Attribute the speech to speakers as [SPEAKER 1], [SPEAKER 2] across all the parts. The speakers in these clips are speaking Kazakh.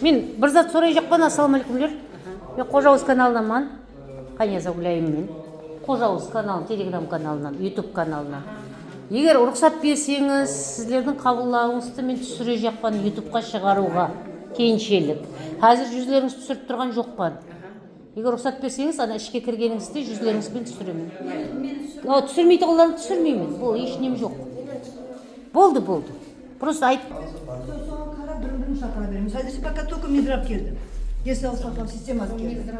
[SPEAKER 1] Мен бір зат сұрай жақпан, ассалаумалейкумлер. Мен Қожауыз каналынаман. Қаняза Гүлайым мен. Қожауыз каналы, телеграм каналынан, ютуб каналынан. Егер рұқсат берсеңіз, сіздердің қабылдауыңызды мен түсіре жақпан ютубқа шығаруға кейіншелік. Қазір жүзлеріңіз түсіріп тұрған жоқпан. Егер рұқсат берсеңіз, ана ішке кіргеніңізде жүзлеріңізбен түсіремін. Түсірмейді оларды түсірмеймін. Бұл ешнем жоқ. Болды. Просто айт.
[SPEAKER 2] Sadece fakat toku midrap geldi. Gesel saklama sistemasi geldi.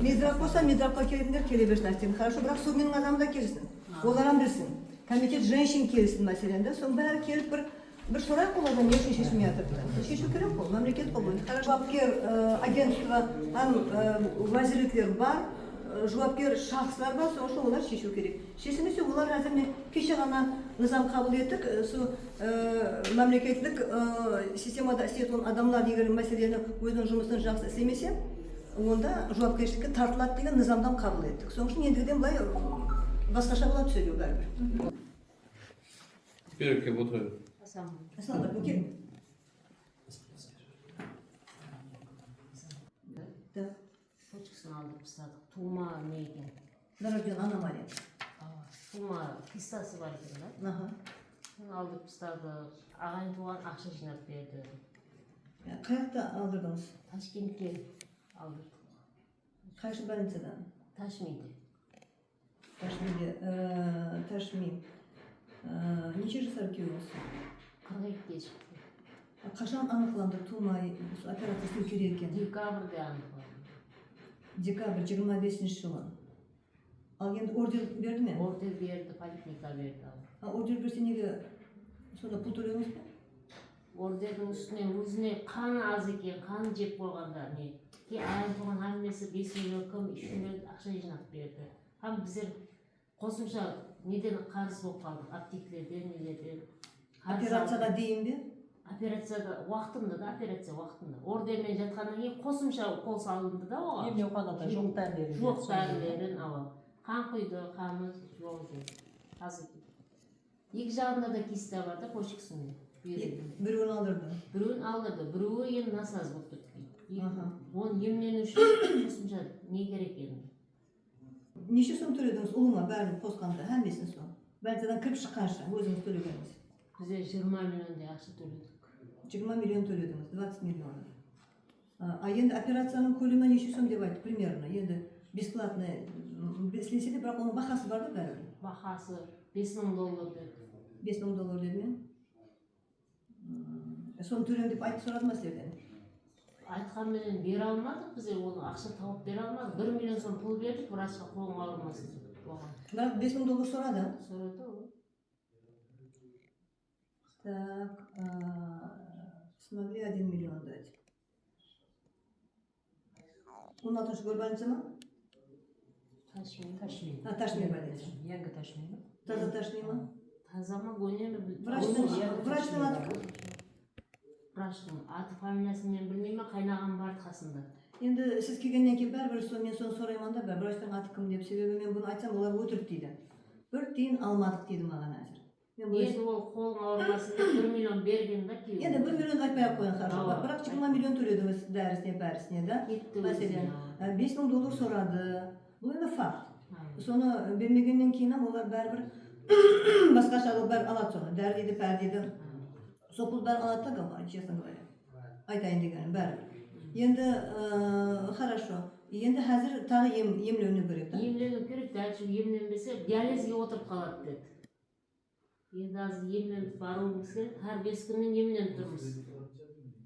[SPEAKER 2] Midrap olsa midrapқа келетіндер келе берсін. Хорошо, бірақ сол менің адамда келсін. Олар білсін. Комитет женщин келсін мәселенде. Соның бәрі келіп бір сұрайық олардан не үшін шешілмей жатыр. Шешу керек қой, мемлекет қой. Жауапкер агентство, уәзірліктер бар. Жауапкер шахслар бар, соң үшін олар шешу керек. Шешілмесе олар әзірме кеше ғана низам қабыл еттік, мемлекеттік системада істейтін адамдар егер мәселені өзінің жұмысын жақсы істемесе, онда жауапкершілікке тартылады деген низамдан қабыл еттік. Соң үшін ендігіден былай басқаша болады сөйлеу бәрібір.
[SPEAKER 3] Теперь как будто...
[SPEAKER 2] Ассалаумалейкум, келin.
[SPEAKER 1] Почкасын алдырып тастадық. Тума не екен?
[SPEAKER 2] Нарожден аномалия.
[SPEAKER 1] Тума кистасы бар екен, да? Алдырып тастадық. Ағайын туған ақша жинап берді.
[SPEAKER 2] Қаяқта алдырдыңыз?
[SPEAKER 1] Ташкентке алдырдық.
[SPEAKER 2] Қайшы больницадан?
[SPEAKER 1] Ташмиде.
[SPEAKER 2] Ташми. Неше жасар күйеуіңіз?
[SPEAKER 1] 42-ге шықты.
[SPEAKER 2] Қашан анықланды тума операциясын керек екен?
[SPEAKER 1] Декабрьде анықланды.
[SPEAKER 2] Декабрь 25 жылы. Ал енді ордер берді ме?
[SPEAKER 1] Ордер берді, поликлиника берді.
[SPEAKER 2] Ордер берсе неге сонда пұл төледіңіз бе?
[SPEAKER 1] Ордердің үстіне өзіне қан аз екен, қан жеп қойғанда не? Ағайын туған әңгімесі 5 миллион кім 3 миллион ақша жинап берді. Біздер қосымша неден қарыз болып қалдық, аптекілерден, нелерден.
[SPEAKER 2] Операцияға дейін бе?
[SPEAKER 1] Операцияда уақытында да, операция уақытында. Ордермен жатқаннан кейін қосымша қол салынды да оған.
[SPEAKER 4] Емдеуханада жоқ дәрілерін.
[SPEAKER 1] Жоқ дәрілерін, қан құйды, қанымыз жоқ еді. Аз екен. Екі жағында да киста бар да, почкасында.
[SPEAKER 2] Біреуін алдырды.
[SPEAKER 1] Біреуін алдырды, біреуі енді насаз болып кетті. Оны емлену үшін қосымша не керек еді?
[SPEAKER 2] Неше сом төледіңіз ұлыма бәрін қосқанда, әмесін соң? Бәлтадан кіріп шыққанша өзіңіз төлегеніңіз?
[SPEAKER 1] Бізде 20 миллиондай ақша төледік.
[SPEAKER 2] 20 миллион төледіңіз, 20 миллион. Енді операцияның көлемі неше сом деп айтты, примерно. Енді бесплатно істесе де, бірақ оның бағасы бар да бәрібір?
[SPEAKER 1] Бағасы $5,000 деді.
[SPEAKER 2] $5,000 деді ме? Соны төлем деп айтып сұрады ма сіздерден?
[SPEAKER 1] Айтқанменен бере алмадық, бізде оны ақша тауып бере алмадық. 1 миллион сом пұл бердік, врачқа қолың ауырмасын деп болған.
[SPEAKER 2] Бірақ $5,000 сұрады?
[SPEAKER 1] Сұрады ғой.
[SPEAKER 2] Так, смогли 1 миллион дать. 16-шы больница ма?
[SPEAKER 1] Ташми.
[SPEAKER 2] Ташми больница.
[SPEAKER 4] Янга Ташми ма?
[SPEAKER 2] Таза Ташми ма?
[SPEAKER 1] Таза ма, гонен бі?
[SPEAKER 2] Врачтың аты?
[SPEAKER 1] Врачтың аты фамилиясын мен білмеймін, қайнаған барды қасында.
[SPEAKER 2] Енді сіз келгеннен кейін бәрібір мен соны сұраймын да, врачтың аты кім деп, себебі мен бұны айтсам олар өтірік дейді. Bir тиын алмадық дейді маған әзір.
[SPEAKER 1] Енді ол қолың ауырмасын деп 1 миллион берген да кейін.
[SPEAKER 2] Енді 1 миллион айтпай-ақ қойын хорошо. Бірақ 20 миллион төледіңіз дәрісіне бәрісіне да. Мәселен $5,000 сұрады. Бұл енді факт. Соны бермегеннен кейін олар бәрібір басқаша бәрі алады соны. Дәрдейді, пәрдейді. Сол пұл бәрі алады да, честно говоря. Айтайын дегенім бәрібір. Енді хорошо. Енді қазір тағы емлену керек та?
[SPEAKER 1] Емлену керек, дальше емленбесе диализге отырып қалады деді. Енді азыр емленіп баруымыз керек, әр 5 күннен емленіп тұрмыз.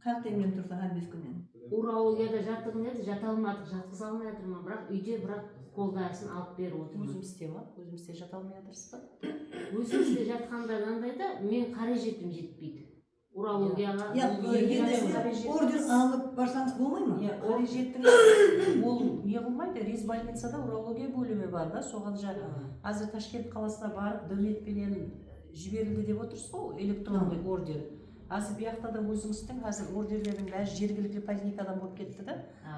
[SPEAKER 2] Қаяқта емленіп тұрса әр 5 күннен?
[SPEAKER 1] Урологияда жаттығым еді, жата алмадық, жатқыза алмай жатырмын, бірақ үйде бірақ қолдайсын алып беріп отырмын.
[SPEAKER 4] Өзімізде ма? Өзімізде жата алмай жатырсыз ба?
[SPEAKER 1] Өзімізде жатқанда андайда мен қарай жетім жетпейді. Урологияға
[SPEAKER 2] ордер алып барсаңыз болмай ма?
[SPEAKER 4] Қарай жеттіңіз, ол не қылмайды, Риз больницада урология бөлімі бар да, соған азыр Ташкент қаласына барып дәулетпенен жіберілді деп отырсыз ғой, электронный ордер. Азыр бияқта да өзіңіздің қазір ордерлердің бәрі жергілікті поликлиникадан болып кетті да.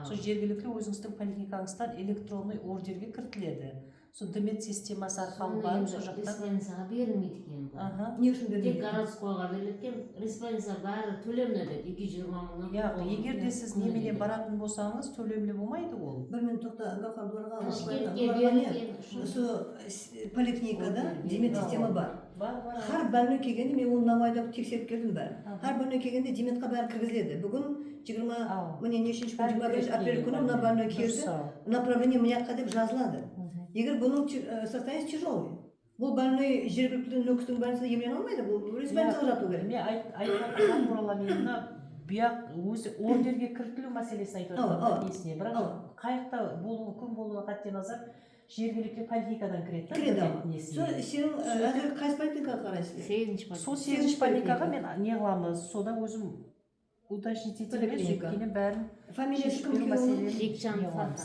[SPEAKER 4] Сол жергілікті өзіңіздің поликлиникаңыздан электронный ордерге кіртіледі. сол дмет системасы арқылы барып сол жақтан
[SPEAKER 5] респансаға берілмейді екен бұл.
[SPEAKER 4] аха
[SPEAKER 2] Не үшін
[SPEAKER 5] Тек
[SPEAKER 2] бермейді?
[SPEAKER 5] городскойға беріледі екен, респансаға бәрі төлеміне деді 220 мыңнан.
[SPEAKER 4] яғни егер де сіз неменен баратын болсаңыз төлемлі болмайды ол.
[SPEAKER 2] Бір минут тоқта, Гаухар, бұларға
[SPEAKER 5] Ташкентке
[SPEAKER 2] бұларға не?
[SPEAKER 5] берілген
[SPEAKER 2] Осы поликлиникада демет система бар.
[SPEAKER 4] Бар.
[SPEAKER 2] Har больной келгенде мен оны Навайда тексеріп келдім бәрі. Har больной келгенде деметқа бәрі кіргізіледі. Бүгін 20 міне нешінші күн 25 апрель күні мына больной келді. Направление мына жаққа деп жазылады. Егер бұның состояние тяжелый. Бұл больной жергілікті нөкістің больницасында емделе алмайды. Бұл респансаға жату керек.
[SPEAKER 4] Мен айтқан Мураламенна бұяқ өзі ордерге кіртілу мәселесін айтып отырмын несіне. Бірақ қаяқта болуы күн болуы қаттен назар жергілікті поликлиникадан кіреді.
[SPEAKER 2] Кіреді. Сен әзір қайсы поликлиникаға қарайсың?
[SPEAKER 5] 8-ші
[SPEAKER 4] Сол 8-ші поликлиникаға мен не қыламыз, сода өзім уточнить етемін, сөйткенен бәрін
[SPEAKER 2] Фамилиясы кім
[SPEAKER 4] беру
[SPEAKER 2] екен оның?
[SPEAKER 4] мәселені
[SPEAKER 5] Бекжан
[SPEAKER 4] не қыламыз.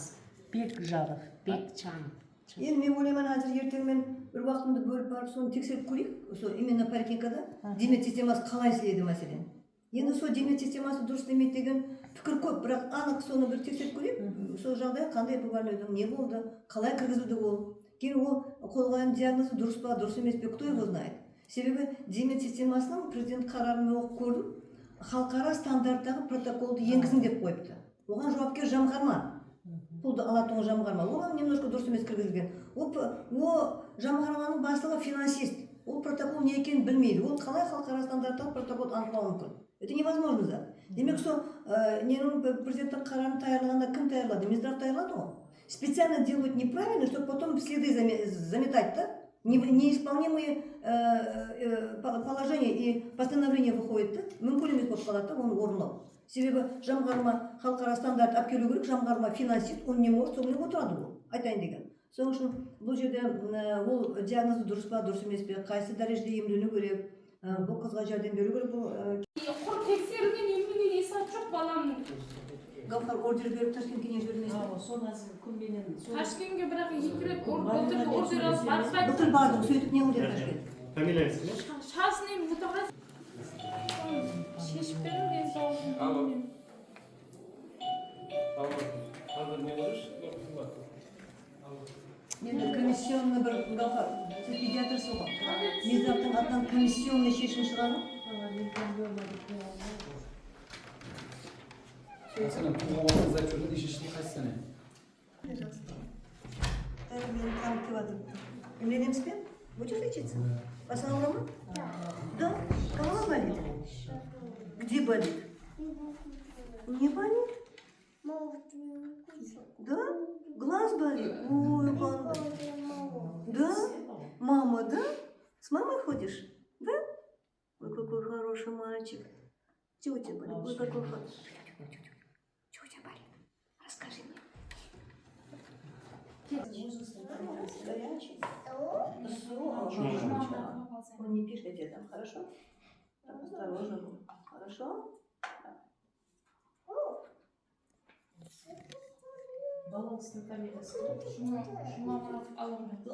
[SPEAKER 4] Бекжаров.
[SPEAKER 5] Бекчан.
[SPEAKER 2] Енді мен ойлаймын қазір ертең мен бір уақытымды бөліп барып соны тексеріп көрейік. Сол именно поликлиникада демет системасы қалай істейді мәселен. Енді сол демет системасы дұрыс демейді деген пікір көп, бірақ анық соны бір тексеріп көрейік. Сол жағдай қандай бұл больнойдың не болды, қалай кіргізілді ол. Кейін ол қойылған диагнозы дұрыс па, дұрыс емес пе, кто его знает. Себебі демет системасының президент қарарын оқып көрдім, халықара стандарттағы протоколды енгізін деп қойыпты. Оған жауапкер Жамғарма. Пулды алатын Жамғарма. Оған немножко дұрыс емес кіргізілген. О Жамғарманың бастығы финансист. Ол протокол не екенін білмейді. Ол қалай халықара стандарттағы протокол анықтауы мүмкін. Это невозможно за. Демек сол ненің президенттің қарарын таярлағанда кім таярлады? Минздрав таярлады ғой. Специально делают неправильно, чтобы потом следы заметать, да? Неисполнимые положения и постановления выходят, да? Мүмкін емес болып қалады, оны орындау. Себебі Жамғарма халықара стандарт алып келу керек, Жамғарма финансист, он не может, соңынан отырады ол. Айтайын деген. Соның үшін бұл жерде ол диагнозы дұрыс па, дұрыс емес пе, қайсы дәрежеде емделу керек, бұл қызға жәрдем беру керек, бұл
[SPEAKER 6] Құр тексеруден емдеуге есап жоқ баламның.
[SPEAKER 2] Гаухар ордер беріп Ташкентке не жібермесін.
[SPEAKER 4] Соны күнменен
[SPEAKER 6] Ташкентке бірақ 2 рет ордер алып барып қайттым.
[SPEAKER 2] Бүкіл бардым, сөйтіп не қылды Ташкент?
[SPEAKER 3] Фамилияңыз кім?
[SPEAKER 6] Шасының бұтаға шешіп бердім денсаулығын.
[SPEAKER 3] Қазір не қылыш?
[SPEAKER 2] Енді комиссионный бір Гаухар, сіз педиатрсыз ғой. Минздравтың атынан комиссионный шешім шығарып,
[SPEAKER 7] Mesela bu зачетный işini kaç sene?
[SPEAKER 2] Мені танып келатыр. Емленеміз бе? Будешь лечиться? Басың ауыра ма? Да. Голова болит? Где болит? Не болит? Да? Глаз болит? Ой, панда. Да? Мама, да? С мамой ходишь? Да? Ой, какой хороший мальчик. Чего у тебя болит? Ой, какой хороший. Чего у тебя болит? Расскажи мне. Горячий? Он не пишет, где там, хорошо? Так, осторожно. Хорошо?
[SPEAKER 4] баланстың фамилиясы.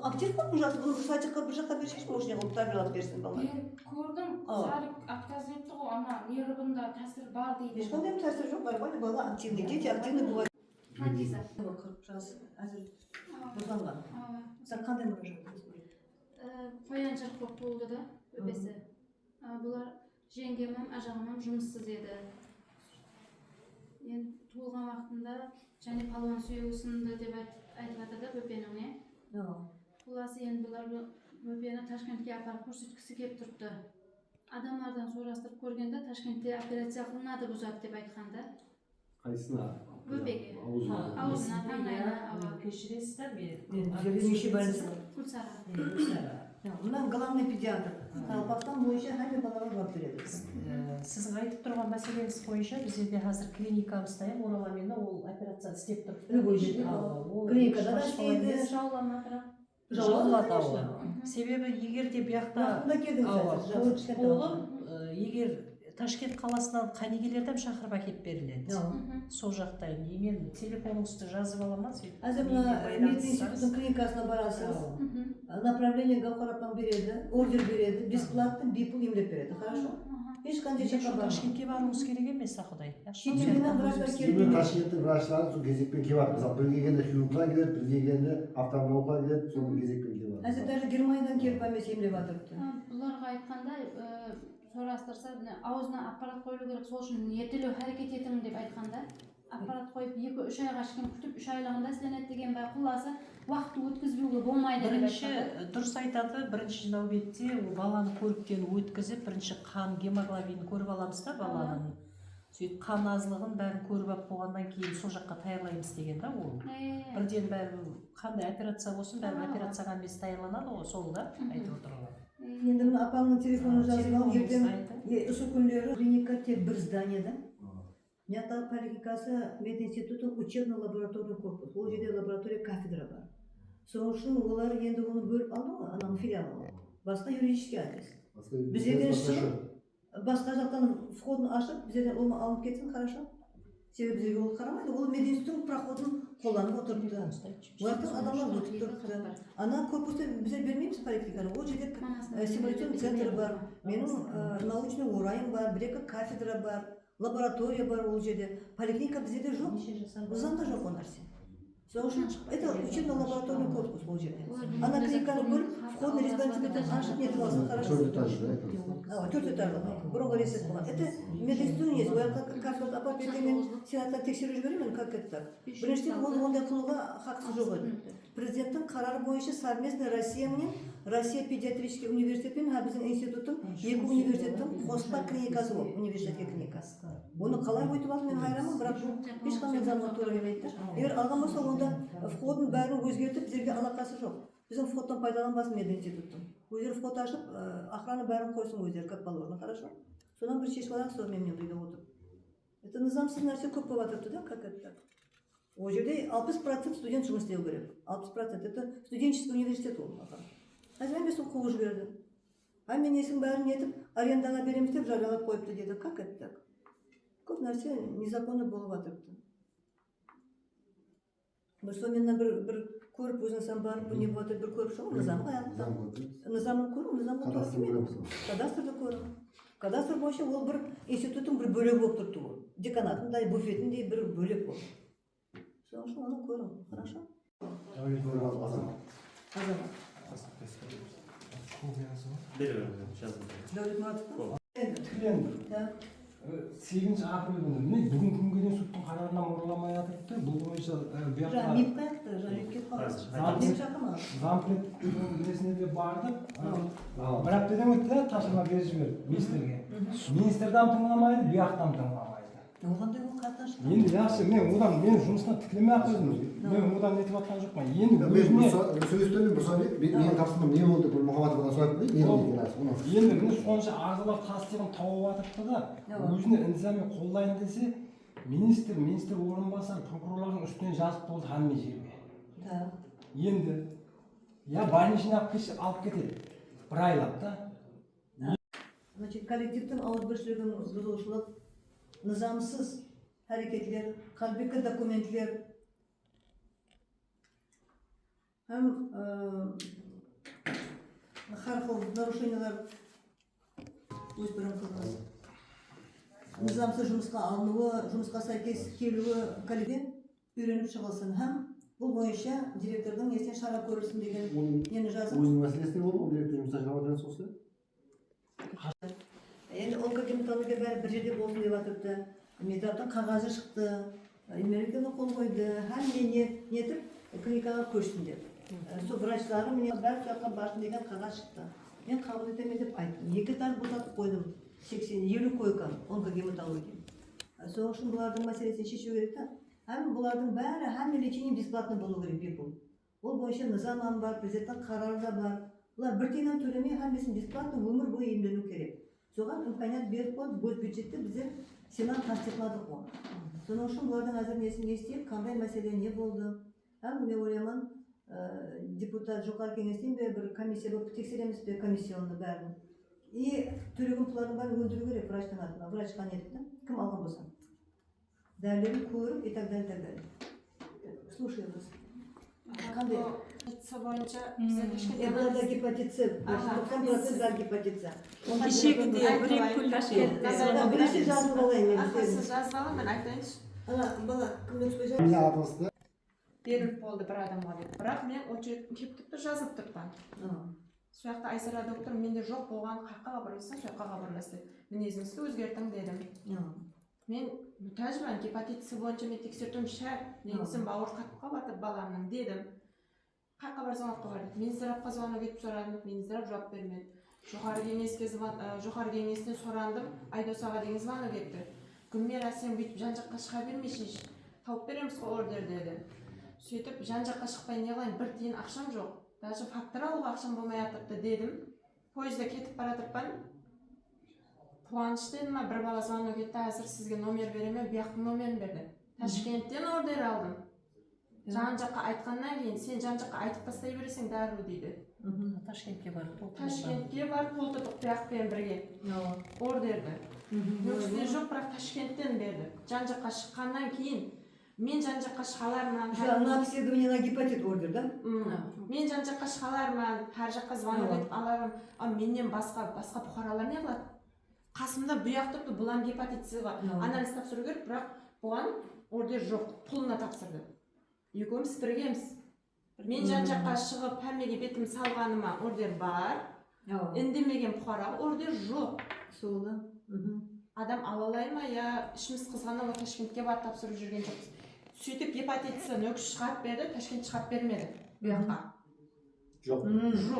[SPEAKER 2] Аптек қой бұжасы, бұл садикқа бір жаққа бершеш, может, неғылып табиғат берсін бала.
[SPEAKER 6] Мен көрдім, Сарик отказ етті ғой, ана нервында тәсір бар дейді.
[SPEAKER 2] Ешқандай тәсір жоқ, нормально бала активный, дети активный бывают.
[SPEAKER 6] Надиза.
[SPEAKER 2] 40 жас әзір босанған. Сен қандай мұражат?
[SPEAKER 8] Қояншақ болып болды да, өпесі. Бұлар жеңгемім, ажағымым жұмыссыз еді. Енді туылған уақытында және палуан сүйегі сынды деп айтып жатыр да бөпенің не. Бұласы енді бұлар бөпені Ташкентке апарып көрсеткісі келіп тұрыпты. Адамдардан сұрастырып көргенде Ташкентте операция қылынады бұл зат деп айтқанда.
[SPEAKER 7] Қайсына?
[SPEAKER 8] Бөпеге.
[SPEAKER 7] Аузына.
[SPEAKER 8] Таңдайына.
[SPEAKER 4] Кешіресіздер
[SPEAKER 2] Жүргенші больница.
[SPEAKER 8] Күлсара.
[SPEAKER 2] Мына главный педиатр. Қалпақтан бойынша әне балаға жауап береді.
[SPEAKER 4] Сіздің айтып тұрған мәселеңіз бойынша бізде қазір клиникамызда Мураламенна ол операция істеп тұр.
[SPEAKER 2] Любой жерде. Клиникада да істейді.
[SPEAKER 4] Жауалады. Себебі егер де бұяқта болып, егер Ташкент қаласынан қанегелерден шақырып әкеліп беріледі. Сол жақта мен телефоныңызды жазып аламын.
[SPEAKER 2] Әзір мына мединституттың клиникасына барасыз. Направление Гаухар апам береді, ордер береді, бесплатно бипул емдеп береді. Хорошо? ешқандай
[SPEAKER 4] Biz
[SPEAKER 2] жаққа
[SPEAKER 4] şu
[SPEAKER 2] барма.
[SPEAKER 4] Taşkentке баруымыз керек емес, Ақұдай.
[SPEAKER 2] Шетелден врачтар келіп
[SPEAKER 3] Бүгін Ташкенттің врачтары кезекпен келіп жатыр. Мысалы бір келгенде хирургтан келеді, бір келгенде офтальмологтан келеді, соның кезекпен келіп жатыр.
[SPEAKER 2] әзір даже Германиядан келіп әмес емдеп жатырыпты.
[SPEAKER 8] Бұларға айтқанда сұрастырса аузына аппарат қойылу керек, сол үшін ертелеу әрекет етіңін деп айтқанда аппарат қойып 2-3 айға ешкім күтіп 3 айлығында істенеді деген бай құласы уақытты өткізбеуге болмайды деп
[SPEAKER 4] Бірінші
[SPEAKER 8] айтқанда.
[SPEAKER 4] дұрыс айтады, бірінші нәубетте ол баланы көріктен өткізіп, бірінші қан гемоглобинін көріп аламыз да баланың. Сөйтіп қан азлығын бәрін көріп алып болғаннан кейін сол жаққа таярлаймыз деген да ол. Бірден бәрі қандай операция болсын, бәрі операцияға емес даярланады ғой, сол да айтып отырған.
[SPEAKER 2] Енді мына апамның телефонын жазып алып, ертең осы күндері клиника тек бір зданиеда. Мята поликлиникасы мединституты учебно-лабораторный корпус. Ол жерде лаборатория кафедра бар. Сол үшін олар енді оны бөліп алды ғой, ананың филиалы. Басқа юридический адрес. Біздерден шығып, басқа жақтан входын ашып, біздерден оны алып кетсін, хорошо? Себебі бізге ол қарамайды, ол мединституттың проходын қолданып отырыпты. Олардың адамдар өтіп тұрыпты. Ана корпусты біздер бермейміз поликлиниканы. Ол жерде симуляцион центр бар, менің научный орайым бар, бір-екі кафедра бар, лаборатория бар ол жерде. Поликлиника біздерде жоқ, заңда жоқ ол нәрсе. Сол үшін это учебно-лабораторный корпус ол жерде. Ана клиниканы бөліп, входный резиденцияны ашып нетіп алсын, хорошо?
[SPEAKER 3] 4 этажды,
[SPEAKER 2] 4 этажды. Бұрынғы ресет болған. Это мединститут емес, ояққа кафедра апарып ертемен сенаттан тексеру жіберемін, как это так? Біріншіден ол ондай қылуға хақысы жоқ еді. Президенттің қарары бойынша совместно Россия менен Россия педиатрический университет пен біздің институттың екі университеттің қоспа клиникасы болды, университетке клиникасы. Оны қалай өтіп алды мен хайрамын, бірақ бұл ешқандай заңға тура келмейді. Егер алған болса, онда входын бәрін өзгертіп, біздерге алақасы жоқ. Біздің входтан пайдаланбасын мединституттың. Өздері вход ашып, охрана бәрін қойсын өздері, как положено, хорошо? Содан бір шешіп алады, сол менен үйде отырып. Это низамсыз нәрсе көп болып жатырды да, как это так? Ол жерде 60% студент жұмыс істеу керек. 60% это студенческий университет ол. Қазір мен сол қуып жіберді. Мен несін бәрін нетіп, арендаға береміз деп жариялап қойыпты деді. Как это так? Көп нәрсе незаконно болып жатырды. Бір сонымен бір көріп, өзіңсен барып, не болып жатыр, бір көріп шығу, низамға аяқта. Низамын көру, низамға тура келмейді. Кадастрды көру. Кадастр бойынша ол бір институттың бір бөлек болып тұрды ол. Деканатындай, буфетіндей бір бөлек болды. Сол үшін оны көру, хорошо? Азамат. Дәулет Мұратов.
[SPEAKER 7] Тікілендір. 8 апрель күні міне бүгін күнге дейін соттың қарарынан мұрыламай жатырды. Бұл бойынша бұяққа
[SPEAKER 2] Мип қаяқты, жарып кетіп қалды.
[SPEAKER 7] зампредтің несіне де бардық. Бір аптадан өтті, тапсырма беріп жіберді министрге. Министрдан тыңламайды, бұяқтан тыңламайды.
[SPEAKER 2] Оғандай ол қаттан шықты.
[SPEAKER 7] Енді жақсы, мен жұмысына тікілемей ақ қойдым. Мен одан нетіп жатқан жоқпын. Енді
[SPEAKER 3] Мен сөздермен бір сұрап едім, менің тапсырмам не болды бұл Мұхаммадовадан сұрап едім,
[SPEAKER 7] енді міне сонша арзылар тастығын тауып жатырды да, өзіне інзамен қолдайын десе, министр орынбасар прокурорлардың үстінен жазып болды hangi жерге. Енді, я больничный алып кетеді, бір айлап да.
[SPEAKER 2] Значит, коллективтің ауызбіршілігін бұзушылық, низамсыз әрекетлер, қалбекі документлер, һәм харқыл нарушениялар өз бірін қылған. Низамсыз жұмысқа алынуы, жұмысқа сәйкес келуі коллективтен үйреніп шығылсын. Һәм бұл бойынша директордың естен шара көрілсін деген нені жазып.
[SPEAKER 3] Өзінің мәселесіне болды, ол директор жұмыстан шығарып отырған сосы?
[SPEAKER 2] Енді онкогематология бәрі бір жерде болсын деп жатырды. Медраптың қағазы шықты, мерекені қол қойды, һәм нетіп клиникаға көшсін деп. Сол врачлары менен бәрі жаққа барсын деген қағаз шықты. Мен қабыл етемін деп айттым. 2 тар босатып қойдым. 80-50 койка онкогематология. Сол үшін бұлардың мәселесін шешу керек та. Һәм бұлардың бәрі һәм лечение бесплатно болу керек бепул. Ол бойынша низам бар, президенттің қарары да бар. Бұлар бір тиыннан төлемей һәммесін бесплатно өмір бойы емделу керек. Соған имканият беріп қойып, өз бюджетті біздер сенат тастықладық ғой. Соның үшін бұлардың әзір несін естіп, қандай мәселе не болды. Һәм мен ойлаймын, депутат жоғары кеңестен бе бір комиссия болып тексереміз бе комиссияны бәрін. И төлеген пұлардың бәрін өндіру керек врачтың атына, врачқа нетті, кім алған болса. Дәрілерін көріп и так далее, так далее. Слушай вас. Qanday?
[SPEAKER 6] Gepatitsa bo'yicha bizda Toshkentda
[SPEAKER 2] Bularda gepatit C, 90% bor gepatit C.
[SPEAKER 4] Kechagidek bir ikki kunlik
[SPEAKER 2] Birinchi жазып olayım men.
[SPEAKER 6] Siz жазып alayım, men aytayınchi.
[SPEAKER 2] Ana bala kimni qo'ysa?
[SPEAKER 3] Familiya atosida
[SPEAKER 6] Berilib bo'ldi bir odamga deb. Biroq men o'chirib kelib turibdi, yozib turibman. Shu yoqda Aysara doktor menda yo'q bo'lgan qayerga xabarlashsa, shu yoqqa xabarlashdi. Minezimizni o'zgarting dedim. Men mutajman, gepatitisi bo'yicha men tekshirdim shart. Negizim ba'ur qatib qoladi balamning dedim. Qayerga barsam olib bordi. Minzirabga zvonib etib so'radim, Minzirab javob bermadi. Jo'xori kengesdan so'randim, Aydos ağa degan zvonib etdi. Gulmira sen bu janjaqqa chiqa bermaysiz. Tavib beramiz order dedi. Сөйтіп жан-жаққа шықпай не қылайын, бір тиын ақшам жоқ. Даже фактор алуға ақшам болмай жатыпты дедім. Пойызда кетіп бара жатырмын. Қуаныш дедім, бір бала звонок етті, әзір сізге номер беремін, бұяқтың номерін берді. Ташкенттен ордер алдым. Жан-жаққа айтқаннан кейін, сен жан-жаққа айтып тастай бересің дәру дейді.
[SPEAKER 4] Ташкентке барып
[SPEAKER 6] Ташкентке барып толтырдық бұяқпен бірге. Ордерді. Өкісіне жоқ, бірақ Ташкенттен берді. Жан-жаққа шыққаннан кейін мен жан-жаққа шығалармын.
[SPEAKER 2] На обследование на гепатит ордер, да?
[SPEAKER 6] Мен жан-жаққа шығалармын, әр жаққа звонок етіп алармын. Менен басқа бұқаралар не қылады? Қасымда бұяқ тұрды, бұлан гепатит С бар. Анализ тапсыру керек, бірақ бұған ордер жоқ, пұлына тапсырды. Екеуміз біргеміз. Мен жан-жаққа шығып, пәмеге бетім салғаныма ордер бар. Үндемеген бұқараға ордер жоқ.
[SPEAKER 2] Сол да.
[SPEAKER 6] Адам алалай ма, я ішіміз қызғаннан Ташкентке барып тапсырып жүрген жоқпыз. Сөйтіп гепатитсі нөкіш шығарып берді, Ташкент шығарып бермеді бұяққа.
[SPEAKER 3] жоқ.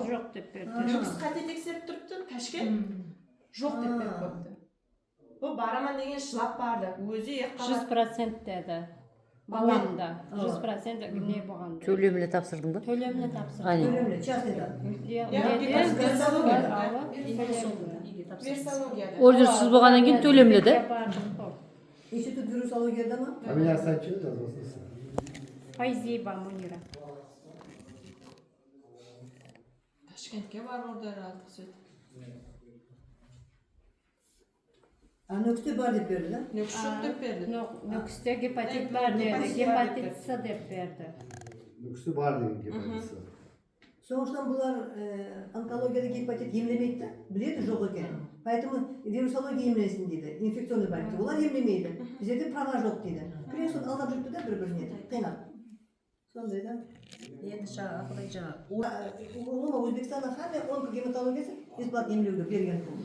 [SPEAKER 1] Жоқ деп берді.
[SPEAKER 6] Нөкіс қате тексеріп тұрыпты, Ташкент жоқ деп беріп қойыпты. Бұл бараман деген жылап барды, өзі еққалады.
[SPEAKER 9] 100% деді. Баламда 100% не болған.
[SPEAKER 1] Төлеміне тапсырдың ба?
[SPEAKER 9] Төлеміне тапсырдым.
[SPEAKER 2] Төлеміне, частныйда.
[SPEAKER 6] Вирусологияда.
[SPEAKER 1] Ордерсіз болғаннан кейін төлеміне де?
[SPEAKER 2] Институт вирусологияда ма?
[SPEAKER 3] Familiya saytı yazmasın.
[SPEAKER 9] Файзиева Мунира.
[SPEAKER 6] Ташкентке бар ордер алдық сөйтіп.
[SPEAKER 2] Nökste бар деп берді, да?
[SPEAKER 6] Нөкіс жоқ деп берді.
[SPEAKER 9] Нөкісте гепатит бар деді, гепатит С деп берді.
[SPEAKER 3] Nüksü var dedim gepatitisi.
[SPEAKER 2] Соңғыштан бұлар онкологияда гепатит емлемейді, да? Біледі жоқ екен. Поэтому вирусология емлесін дейді, инфекционный больница. Олар емлемейді, біздерде права жоқ дейді. Кірен сон алдап жүріпті да бір-біріне, қинап. Сондай да?
[SPEAKER 4] енді жаңағыдай
[SPEAKER 2] Өзбекстанда қандай онкогематологиясы бесплатно емлеуге берген бұл.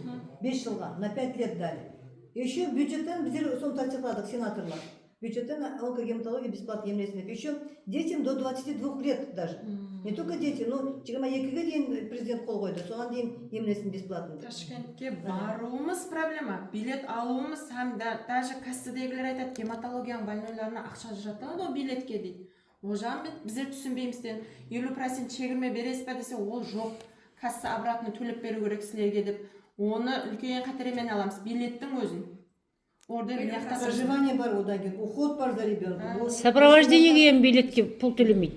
[SPEAKER 2] 5 жылға, на 5 лет дали. Еще бюджеттен біздер сон тачықладық, сенаторлар. Бюджеттен онкогематология бесплатно емлесін деп. Еще детям до 22 лет даже. Не только дети, но 22-ге дейін президент қол қойды. Соған дейін емлесін бесплатно.
[SPEAKER 6] Ташкентке баруымыз проблема, билет алуымыз һәм даже кассадегілер айтады, гематологияның больнойларына ақша жатады ол билетке дейді. Ол жағын біздер түсінбеймізден 50% шегірме бересіз бе десе ол жоқ. Касса обратно төлеп беру керек сілерге деп. Оны үлкен қатеремен аламыз, билеттің өзін. Ордер мияқтасы.
[SPEAKER 2] Проживание бар одан кейін, уход бар за ребенком.
[SPEAKER 1] Сопровождениеге билетке пұл төлемейді.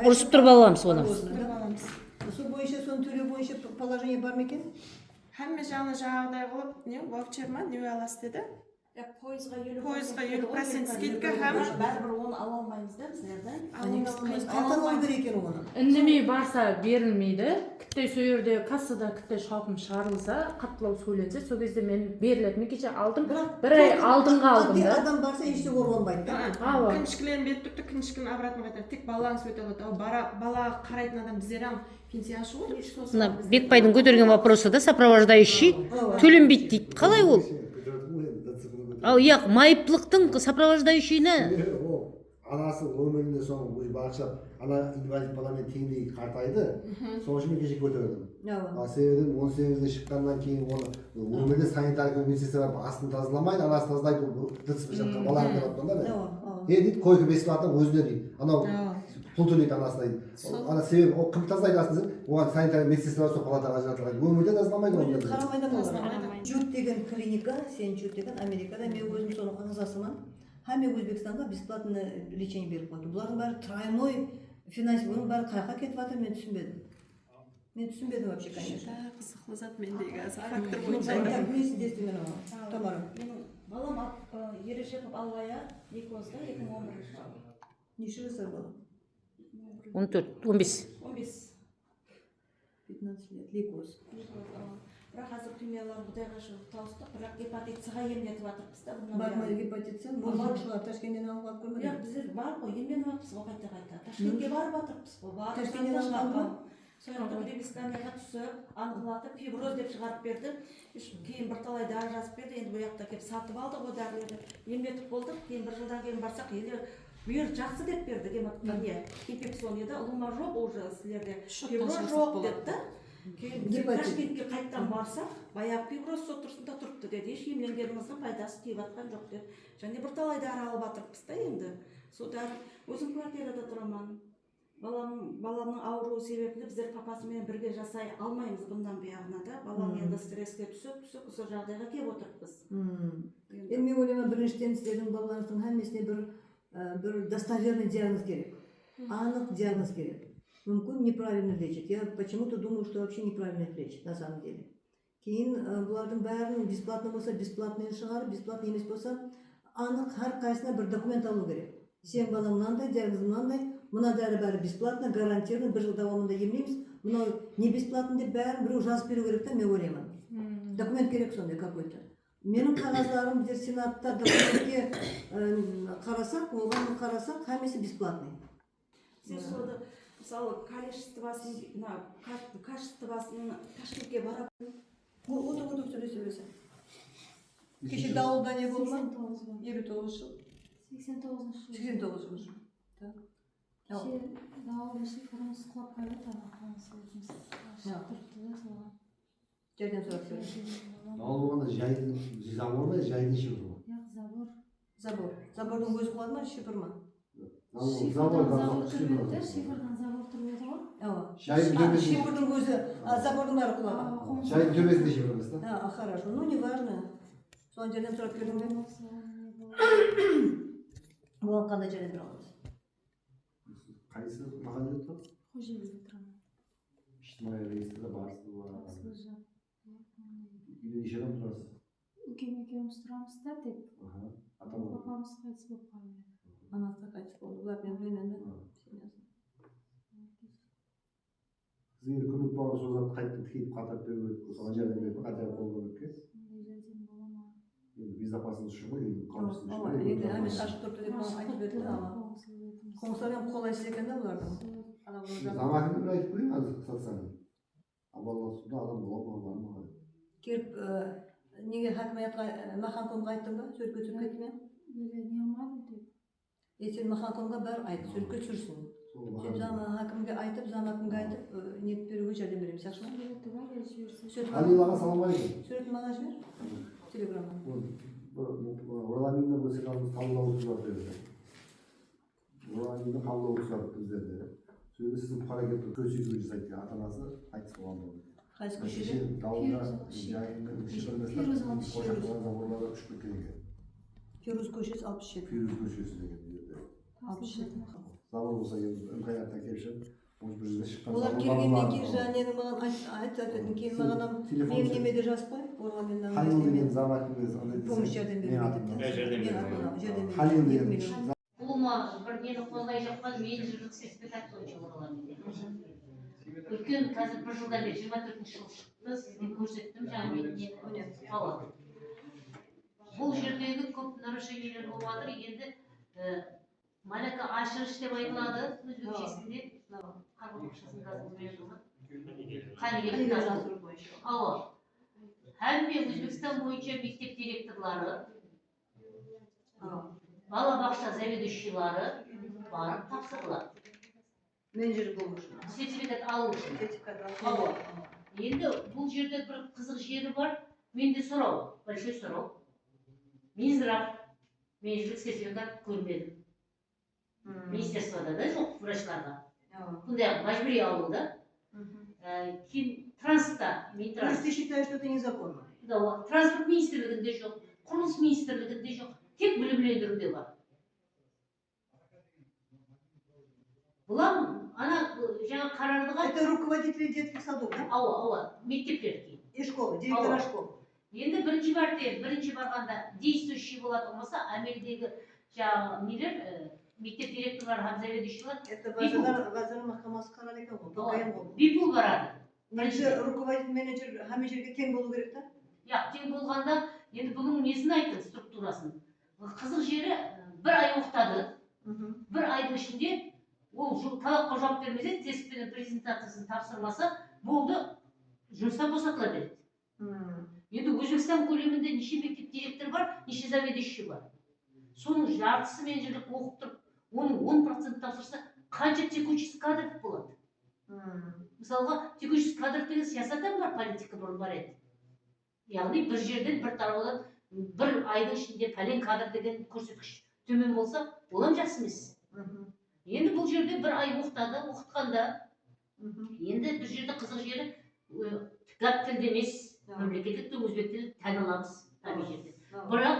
[SPEAKER 1] Ұрысып тұрып аламыз оны.
[SPEAKER 2] Сол бойынша, соны төлеу бойынша положение бар ма екен?
[SPEAKER 6] Әмме жағдай қылып, не, ваучер ма, не аласыз деді?
[SPEAKER 4] Пойызға
[SPEAKER 6] 50% скидка һәм
[SPEAKER 4] бәрібір оны ала алмаймыз да біздерден.
[SPEAKER 2] Қайдан алу керек екен оны?
[SPEAKER 10] Үндемей барса берілмейді. Кітте сол жерде кассада кітте шалқым шығарылса, қаттылау сөйленсе, сол кезде мен беріледі. Мен кеше алдым, бір ай алдыңға алдым да.
[SPEAKER 2] Адам барса ештеңе оралмайды да?
[SPEAKER 6] Кінішкілерін беріп тұрды, кінішкіні обратно қайтар. Тек балаңыз өте алады. Бала қарайтын адам біздер пенсия ашу ғой.
[SPEAKER 1] Бекбайдың көтерген вопросы да сопровождающий төленбейді дейді. Қалай ол? Ал яқ, майыптылықтың сопровождающийіне
[SPEAKER 3] Anası ömründe son bu akşam ana invalid balanın teyini kartaydı. Sonra şimdi gece götürdüm. Sevedim 18'de çıkkandan keyin onu ömründe sanitar komisyası var. Aslında tazlamaydı, anası tazlaydı bu dıtsıpışan balanın tarafından da. Dedi koyku beslattan özüne değil. Ana pul төлейді анасына дейді. Ана себебі о кім тастайды аслында? Оған санитар медсестра сол палатаға ажыратылған. Өмірде тазаламайды оны.
[SPEAKER 2] Қарамайды олар. Жут деген клиника, сен Жут деген Америкада, мен өзім соның ағзасымын. Һәм Өзбекстанға бесплатно лечение беріп қойды. Бұлардың бәрі тройной финансовый, бәрі қайқа кетіп жатыр, мен түсінбедім. Мен түсінбедім вообще, конечно.
[SPEAKER 6] Қызықлы зат мендегі фактор бойынша.
[SPEAKER 2] Так, не сіздесті мен оған. Тамара.
[SPEAKER 4] Балам Ережепов Аллая Никозда 2011 жылы.
[SPEAKER 2] Неше жасар бала?
[SPEAKER 1] 14, 15.
[SPEAKER 6] 15
[SPEAKER 2] 15 лет, лейкоз.
[SPEAKER 6] бірақ азыр химиялар құдайға шүкір тауыстық, бірақ гепатит С-ға емдетіп жатырмыз да.
[SPEAKER 2] Бар ма гепатит С? Мұршылар Ташкенттен алып алып көрмедіңіз?
[SPEAKER 6] Жоқ, біздер бар ғой, емленіп жатырмыз ғой қайта-қайта. Ташкентке барып жатырмыз ғой.
[SPEAKER 2] Ташкенттен алып алып ма?
[SPEAKER 6] Сояқта перепискаға түсіп, анықталатып, фиброз деп шығарып берді. Кейін бірталай дәрі жазып берді. Енді бұл жақта келіп сатып алдық ол дәрілерді. Емдетіп болдық. Кейін бір жылдан кейін барсақ, елі бұйыр жақсы деп берді гематония. Инфекцион еді. Ұлыма жоқ уже сілерде. Фиброз жоқ депті. Кейін Ташкентке қайттан барсақ, баяғы фиброз сол тұрсында тұрыпты деді. Еш емленгеніміздің пайдасы тиіп жатқан жоқ деді. Және бірталай дәрі алып жатырмыз да енді. Сол дәрі өзім квартирада тұрамын. Баламның ауруы себебінде біздер папасымен бірге жасай алмаймыз бұндан бұяғына да. Балам енді стресске түсіп, сол жағдайға келіп отырмыз.
[SPEAKER 2] Енді мен ойлаймын, біріншіден сіздердің балаларыңыздың әммесіне бір достоверный диагноз керек. Анық диагноз керек. Мүмкін неправильно лечит. Я почему-то думаю, что вообще неправильно их лечит на самом деле. Кейін бұлардың бәрін бесплатно болса, бесплатный шығарып, бесплатно емес болса, анық әр қайсына бір документ алу керек. Сен балам мынандай, диагноз мынандай, мына дәрі бәрі бесплатно, гарантированно, бір жыл давамында емдейміз. Мынау не бесплатно деп бәрін біреу жазып беру керек та, мен ойлаймын. Документ керек сондай какой-то. Менің қағаздарым біздер сенатта документке қарасақ, оған қарасақ, әмесі бесплатный.
[SPEAKER 6] Сен соны, мысалы, качествосын Ташкентке барап.
[SPEAKER 2] Отыр сөйлесе. Кеше дауылда не болды ма? 59 жыл. 89 жыл.
[SPEAKER 8] Дауылда шифрымыз құлап қайда тағы
[SPEAKER 2] Жерден сұрап сөйлесе.
[SPEAKER 3] Дауыл болғанда забор ма, жайдың шифры ма?
[SPEAKER 2] Забор. Забордың өзі құлады ма, шифр ма?
[SPEAKER 8] Шифрдан забор тұрмайды ғой.
[SPEAKER 2] Шифрдің өзі, забордың бәрі құлады.
[SPEAKER 3] Жайдың төбесінде шифр емес та?
[SPEAKER 2] Хорошо, ну не важно. Соған жерден сұрап келдің бе? Бұған қандай жерден тұрамыз?
[SPEAKER 3] Қайсы махалледе тұрады?
[SPEAKER 8] Қожеліде тұрамын.
[SPEAKER 3] Ijtimoiy reyestrda barisiz bor. Uyda necha odam turasiz?
[SPEAKER 8] Ukam ikkovimiz turamiz da tek. Papamiz qaytib bo'lib qolgan.
[SPEAKER 2] Anasi qaytib bo'ldi. Ular bilan bilan
[SPEAKER 3] Sizga ko'mib borib so'zlab qaytib tikib qatarib berib, so'ng jardam berib qatarib qo'yganlikka. Endi безопасность shu ғой, endi qolishdi.
[SPEAKER 2] Endi amis ashib turibdi deb aytib berdi. Qo'ng'islar ham qo'llaysiz ekanda ulardan.
[SPEAKER 3] Zamakini bir aytib qo'ying hozir satsani. Avvalroq sudda adam bo'lib kelib nega hokimiyatga Maxanqonga aytdingmi? So'rga tushib ketdingmi? Sen Maxanqonga bar ayt, so'rga tushirsin. Sen hokimga aytib, zamakimga aytib, niyet beruvga jardam beramiz, yaxshimi? Alilaga salom alaykum.
[SPEAKER 2] Suratni menga ber. Telegramma.
[SPEAKER 3] Oralarında bu sekanımız kavla uçlar dedi. Oralarında kavla uçlar bizlerde. Söyle sizin hareketli köşe gibi zaten atanası ayıp olan oldu.
[SPEAKER 2] Kaç kişi?
[SPEAKER 3] Dağında yayında kişiler mesela koşaklar zamanlarda uçup geliyor.
[SPEAKER 2] Firuz köşesi 67.
[SPEAKER 3] Firuz köşesi de geliyor.
[SPEAKER 2] 67.
[SPEAKER 3] Zaman olsa geldi. Ön kaynaktan gelişim.
[SPEAKER 2] Олар келгеннен кейін жанені маған айтатын кейін маған менің немеде жазып қой орған мен помощь жәрдем беріп
[SPEAKER 1] Ұлыма бір нені қолдай жаққан мен жүрдік сертификат бойынша оралады. Үлкен қазір бір жылдан бері 24 жыл шықты, сізге көрсеттім жаңа меніне жауап. Бұл жердегі көп нарушениелер болып жатыр. Енді Малака ашырыш деп айтылады өзбекшесінде. Қарғын ақшасын қазір бердіңіз. Ауа. Әлме Өзбекстан бойынша мектеп директорлары, бала бақша заведующийлары барып тапсырылады.
[SPEAKER 2] Менеджер болуш.
[SPEAKER 1] Сертификат алу үшін. Ауа. Енді бұл жерде бір қызық жері бар. Менде сұрау, большой сұрау. Минздрав менеджерлік сертификат көрмедім. Министерствода да жоқ врачларға. Бұндай мәжбүри алуда. Кейін транспортта.
[SPEAKER 2] Ты считаешь, что это незаконно?
[SPEAKER 1] Да, транспорт министрлігінде жоқ, құрылыс министрлігінде жоқ, тек білімлендіруде бар. Бұлар ана жаңа қарардыға...
[SPEAKER 2] Это руководители детских садов, да?
[SPEAKER 1] Ауа, мектептердегі.
[SPEAKER 2] И школы, директора школ.
[SPEAKER 1] Енді бірінші барғанда действующий болады болмаса, әмелдегі жаңа нелер мектеп директорлары ham заведующийлар
[SPEAKER 2] Это Вазир Mahkamasi қарар екен ғой, ПКМ ғой.
[SPEAKER 1] бипул барады.
[SPEAKER 2] Негізі руководитель менеджер хамы жерге тең болу керек та?
[SPEAKER 1] Тең болғанда енді бұның несін айтты, структурасын. Қызық жері бір ай оқытады. Бір айдың ішінде ол талапқа жауап бермесе, тест пен презентациясын тапсырмаса, болды, жұмыстан босатыла береді. Енді Өзбекстан көлемінде неше мектеп директоры бар, неше заведующий бар. Соның жартысы менеджерлік оқып тұрып, оның 10% тапсырса, қанша текучий кадр болады? Мысалға, текучий кадр деген саясаттан бар, политика бұрын бар еді. Яғни бір жерден, бір тараудан, бір айдың ішінде пәлен кадр деген көрсеткіш төмен болса, олам жақсы емес. Енді бұл жерде бір ай оқытқанда, енді бір жерде қызық жері гәп тілді емес, мемлекеттік тіл, өзбек тілін тән аламыз табиғи жерде. Бірақ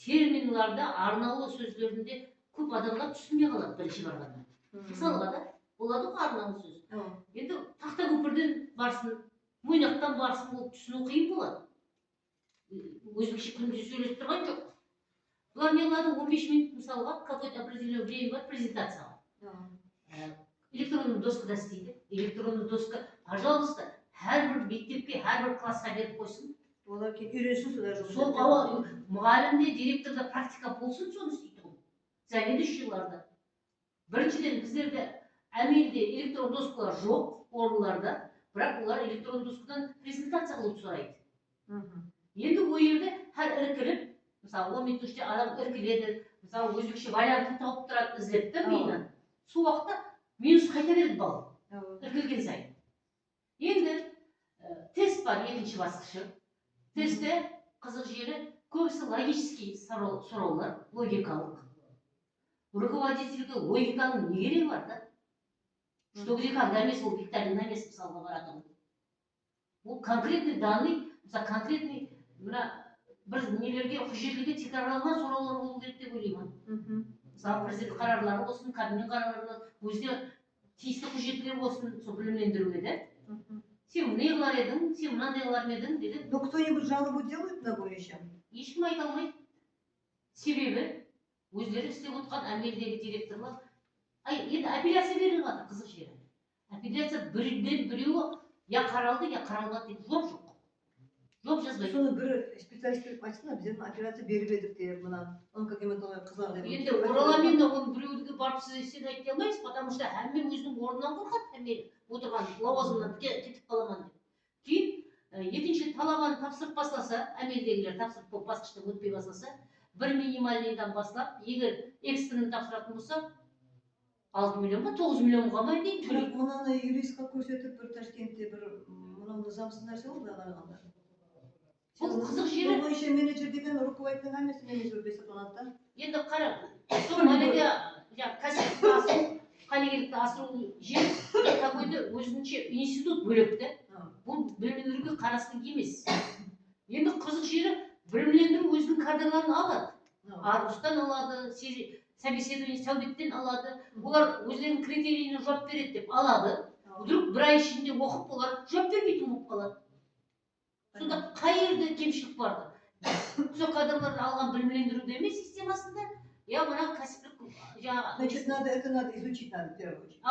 [SPEAKER 1] терминаларды, арнаулы сөздерінде көп адамдар түсінбей қалады бірінші барғанда. Мысалға да болады ғой арнаулы сөз. Енді тақта көпірден барсын, Мойнақтан барсын, ол түсіну қиын болады. Өзбекше күнде сөйлесіп тұрған жоқ. Бұлар не қылады? 15 минут мысалға какой-то определенное время бар презентацияға. Электронный доскада істейді. Электронный доска, пожалуйста, әрбір мектепке, әрбір классқа беріп қойсын.
[SPEAKER 2] Олар үйренсін сода жұмыс.
[SPEAKER 1] Сол мұғалімде, директорда практика болсын, соны істейді ғой. Заведующийларда. Біріншіден біздерде әмелде электрон доскалар жоқ орынларда, бірақ олар электрон доскадан презентация қылып сұрайды. Енді ол жерде әр іркіліп, мысалы 10 минут іште адам іркіледі, мысалы өзбекше вариантын тауып тұрады, іздеп та миынан. Сол уақытта минус қайта береді бал, іркілген сайын. Енді тест бар, екінші басқышы. Тестте қызық жері көбісі логический сұраулар, логикалық. Руководительге логиканың не керегі бар да? Что где когда емес, ол викторина емес мысалға баратын. Ол конкретный данный, мысалы конкретный бір нелерге құжетліге текрарланған сұраулар болу керек деп ойлаймын. Мысалы президент қарарлары болсын, кабинет қарарлары, өзіне тиісті құжетлер болсын, сол білімлендіруге де. Сен не қылар едің, сен мынандай қылар едің деген.
[SPEAKER 2] Но кто-нибудь жалобу делает на бойынша?
[SPEAKER 1] Ешкім айта алмайды. Себебі өздері істеп отырған әмелдегі директорлар енді апелляция беріліп жатыр, қызық жері. Апелляция бірден біреуі я қаралды, я қаралмады деп жоқ. Жоқ жазбайды.
[SPEAKER 2] Соны бір специалист келіп айтсына, бізден операция беріп едік деп, мына онкогематология қызлар деп.
[SPEAKER 1] Енді ораламен оны біреуге барып сіз айта алмайсыз, потому что әмме өзінің орнынан қорқады, әмме отырған лауазымынан кетіп қаламан деп. Кейін екінші талабаны тапсырып бастаса, әмелдегілер тапсырып болып басқыштан өтпей бастаса, бір минимальныйдан бастап, егер экстраны тапсыратын болса, 6 миллионға, 9 миллионға ма дейін төлейді.
[SPEAKER 2] Мынаны юристқа көрсетіп, бір Ташкентте бір мынау заңсыз нәрсе болды қарағанда.
[SPEAKER 1] Бұл қызық жері.
[SPEAKER 2] Бұл бойынша менеджер деген руководитель емес менеджер бесіп қалады.
[SPEAKER 1] Енді қара, сол мәлеге кәсіпті асыру, қалегелікті асыру жер какой-то өзінше институт бөлікті. Бұл білімлендіруге қарасының емес. Енді қызық жері білімлендіру өзінің кадрларын алады. Арустан алады, собеседование сәубеттен алады. Олар өздерінің критерийіне жауап береді деп алады. Вдруг бір ай ішінде оқып олар жауап бермейтін болып қалады. Сонда қай жерде кемшілік барды? Сол кадрларды алған білімлендіруде емес системасында, я мына кәсіптік
[SPEAKER 2] Значит, это надо изучить надо в первую очередь.